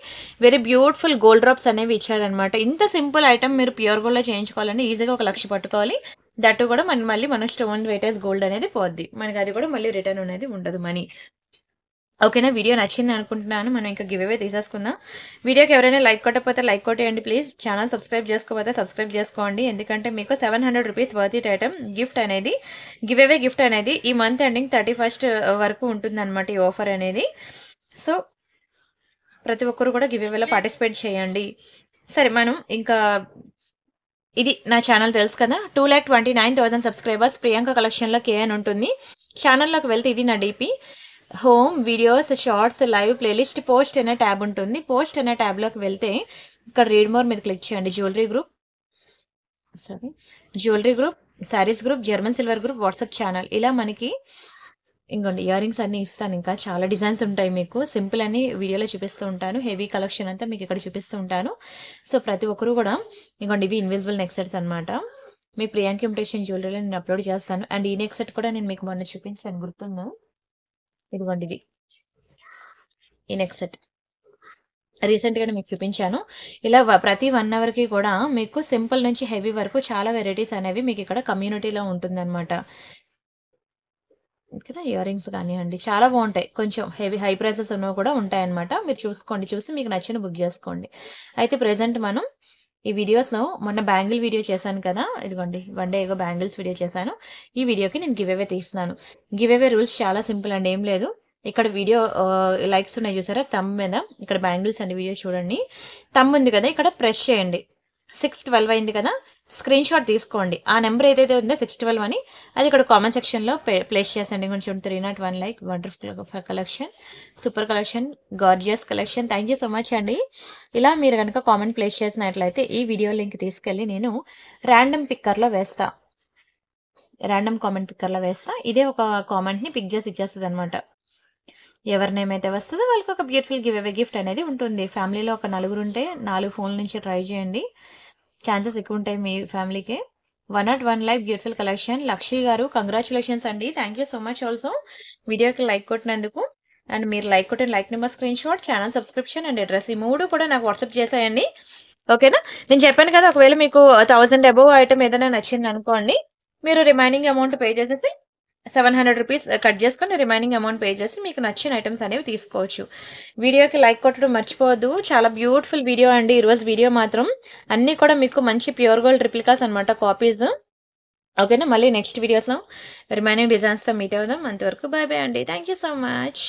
వెరీ బ్యూటిఫుల్ గోల్డ్ డ్రాప్స్ అనేవి ఇచ్చారనమాట. ఇంత సింపుల్ ఐటమ్ మీరు ప్యూర్ గోల్డ్‌లో చేయించుకోవాలంటే ఈజీగా 1 లక్ష పట్టుకోవాలి. దట్టు కూడా మళ్ళీ మన స్టోన్ వెయిటేజ్ గోల్డ్ అనేది పోద్ది. మనకి అది కూడా మళ్ళీ రిటర్న్ అనేది ఉండదు మనీ. ఓకేనా. వీడియో నచ్చింది అనుకుంటున్నాను. మనం ఇంకా గివ్ అవే తీసేసుకుందాం. వీడియోకి ఎవరైనా లైక్ కొట్టకపోతే లైక్ కొట్టేయండి ప్లీజ్. ఛానల్ సబ్స్క్రైబ్ చేసుకోకపోతే సబ్స్క్రైబ్ చేసుకోండి. ఎందుకంటే మీకు 700 rupees worth it item gift అనేది గివ్ అవే గిఫ్ట్ అనేది ఈ మంత్ ఎండింగ్ 31st వరకు ఉంటుందన్నమాట ఈ ఆఫర్ అనేది. సో ప్రతి ఒక్కరు కూడా గివ్ అవేలో పార్టిసిపేట్ చేయండి. సరే మనం ఇంకా ఇది నా ఛానల్ తెలుసు కదా! 2,29,000 సబ్స్క్రైబర్స్ ప్రియాంక కలెక్షన్‌లో కే అని ఉంటుంది. ఛానల్‌లోకి వెళ్తే ఇది నా DP. Home, videos, shorts, live, playlist, post అనే ట్యాబ్ ఉంటుంది. పోస్ట్ అనే ట్యాబ్‌లోకి వెళ్తే ఇక్కడ రీడ్ మోర్ మీద క్లిక్ చేయండి. Jewellery group, saris group, German silver group, WhatsApp channel ఇలా మనకి ఇంకోండి ఇయర్ రింగ్స్ అన్నీ ఇస్తాను. ఇంకా చాలా డిజైన్స్ ఉంటాయి మీకు. సింపుల్ అని వీడియోలో చూపిస్తూ ఉంటాను. హెవీ కలెక్షన్ అంతా మీకు ఇక్కడ చూపిస్తూ ఉంటాను. సో ప్రతి ఒక్కరు కూడా ఇంకోండి ఇవి ఇన్విజిబుల్ నెక్ సెట్స్ అనమాట. మీ ప్రియాంక ఇమిటేషన్ జ్యువెలరీలో నేను అప్లోడ్ చేస్తాను. అండ్ ఈ నెక్ సెట్ కూడా నేను మీకు మొన్న చూపించాను గుర్తుందా? ఇదిగోండి ఇది. ఈ నెక్ సెట్ రీసెంట్‌గానే మీకు చూపించాను. ఇలా ప్రతి 1 అవర్‌కి కూడా మీకు సింపుల్ నుంచి హెవీ వరకు చాలా వెరైటీస్ అనేవి మీకు ఇక్కడ కమ్యూనిటీలో ఉంటుందన్నమాట. కదా! ఇయర్ రింగ్స్ కానివ్వండి చాలా బాగుంటాయి. కొంచెం హై ప్రైసెస్ ఉన్నవి కూడా ఉంటాయన్నమాట. మీరు చూసుకోండి. చూసి మీకు నచ్చిన బుక్ చేసుకోండి. అయితే ప్రెజెంట్ మనం ఈ వీడియోస్‌లో మొన్న బ్యాంగిల్ వీడియో చేశాను కదా! ఇదిగోండి 1 డే ఏగో బ్యాంగిల్స్ వీడియో చేశాను. ఈ వీడియోకి నేను గివ్ అవే తీస్తున్నాను. గివ్ అవే రూల్స్ చాలా సింపుల్ అండి. ఏం లేదు. ఇక్కడ వీడియో లైక్స్ ఉన్నాయి చూసారా? థంబ్ మీద ఇక్కడ బ్యాంగిల్స్ అనే వీడియో చూడండి. థంబ్ ఉంది కదా! ఇక్కడ ప్రెస్ చేయండి. 612 అయింది కదా! స్క్రీన్‌షాట్ తీసుకోండి. ఆ నెంబర్ ఏదైతే ఉందో 612 అని అది ఇక్కడ కామెంట్ సెక్షన్‌లో ప్లేస్ చేసేయండి. కొంచెం 301 like wonderful collection, super collection, gorgeous collection. Thank you so much అండి. ఇలా మీరు కనుక కామెంట్ ప్లేస్ చేసినట్లయితే ఈ వీడియో లింక్ తీసుకెళ్ళి నేను ర్యాండమ్ పిక్కర్‌లో వేస్తా. ర్యాండమ్ కామెంట్ పిక్కర్‌లో వేస్తా. ఇదే ఒక కామెంట్‌ని పిక్ చేసి ఇచ్చేస్తదనమాట. ఎవరి నేమ్ అయితే వస్తదో వాళ్ళకి ఒక బ్యూటిఫుల్ గివ్ అవే గిఫ్ట్ అనేది ఉంటుంది. ఫ్యామిలీలో ఒక నలుగురు ఉంటే 4 ఫోన్ల నుంచి ట్రై చేయండి. ఛాన్సెస్ ఎక్కువ ఉంటాయి మీ ఫ్యామిలీకి. 101 లైక్ బ్యూటిఫుల్ కలెక్షన్. లక్షి గారు కంగ్రాచులేషన్స్ అండి. Thank you so much also వీడియోకి లైక్ కొట్టినందుకు. అండ్ మీరు లైక్ కొట్టిన like number screenshot, channel subscription and address ఈ 3 కూడా నాకు వాట్సాప్ చేసేయండి. ఓకేనా? నేను చెప్పాను కదా! ఒకవేళ మీకు 1000 అబోవ్ ఐటెమ్ ఏదైనా నచ్చిందనుకోండి, మీరు రిమైనింగ్ అమౌంట్ పే చేసేసి రూ. 700 కట్ చేసుకొని రిమైనింగ్ అమౌంట్ పే చేసి మీకు నచ్చిన ఐటెమ్స్ అనేవి తీసుకోవచ్చు. వీడియోకి లైక్ కొట్టడం మర్చిపోవద్దు. చాలా బ్యూటిఫుల్ వీడియో అండి ఈరోజు వీడియో మాత్రం. అన్నీ కూడా మీకు మంచి ప్యూర్ గోల్డ్ రిప్లికాస్ అనమాట కాపీస్. ఓకేనా? మళ్ళీ నెక్స్ట్ వీడియోస్‌లో రిమైనింగ్ డిజైన్స్‌తో మీట్ అవుదాం. అంతవరకు బై బై అండి. Thank you so much.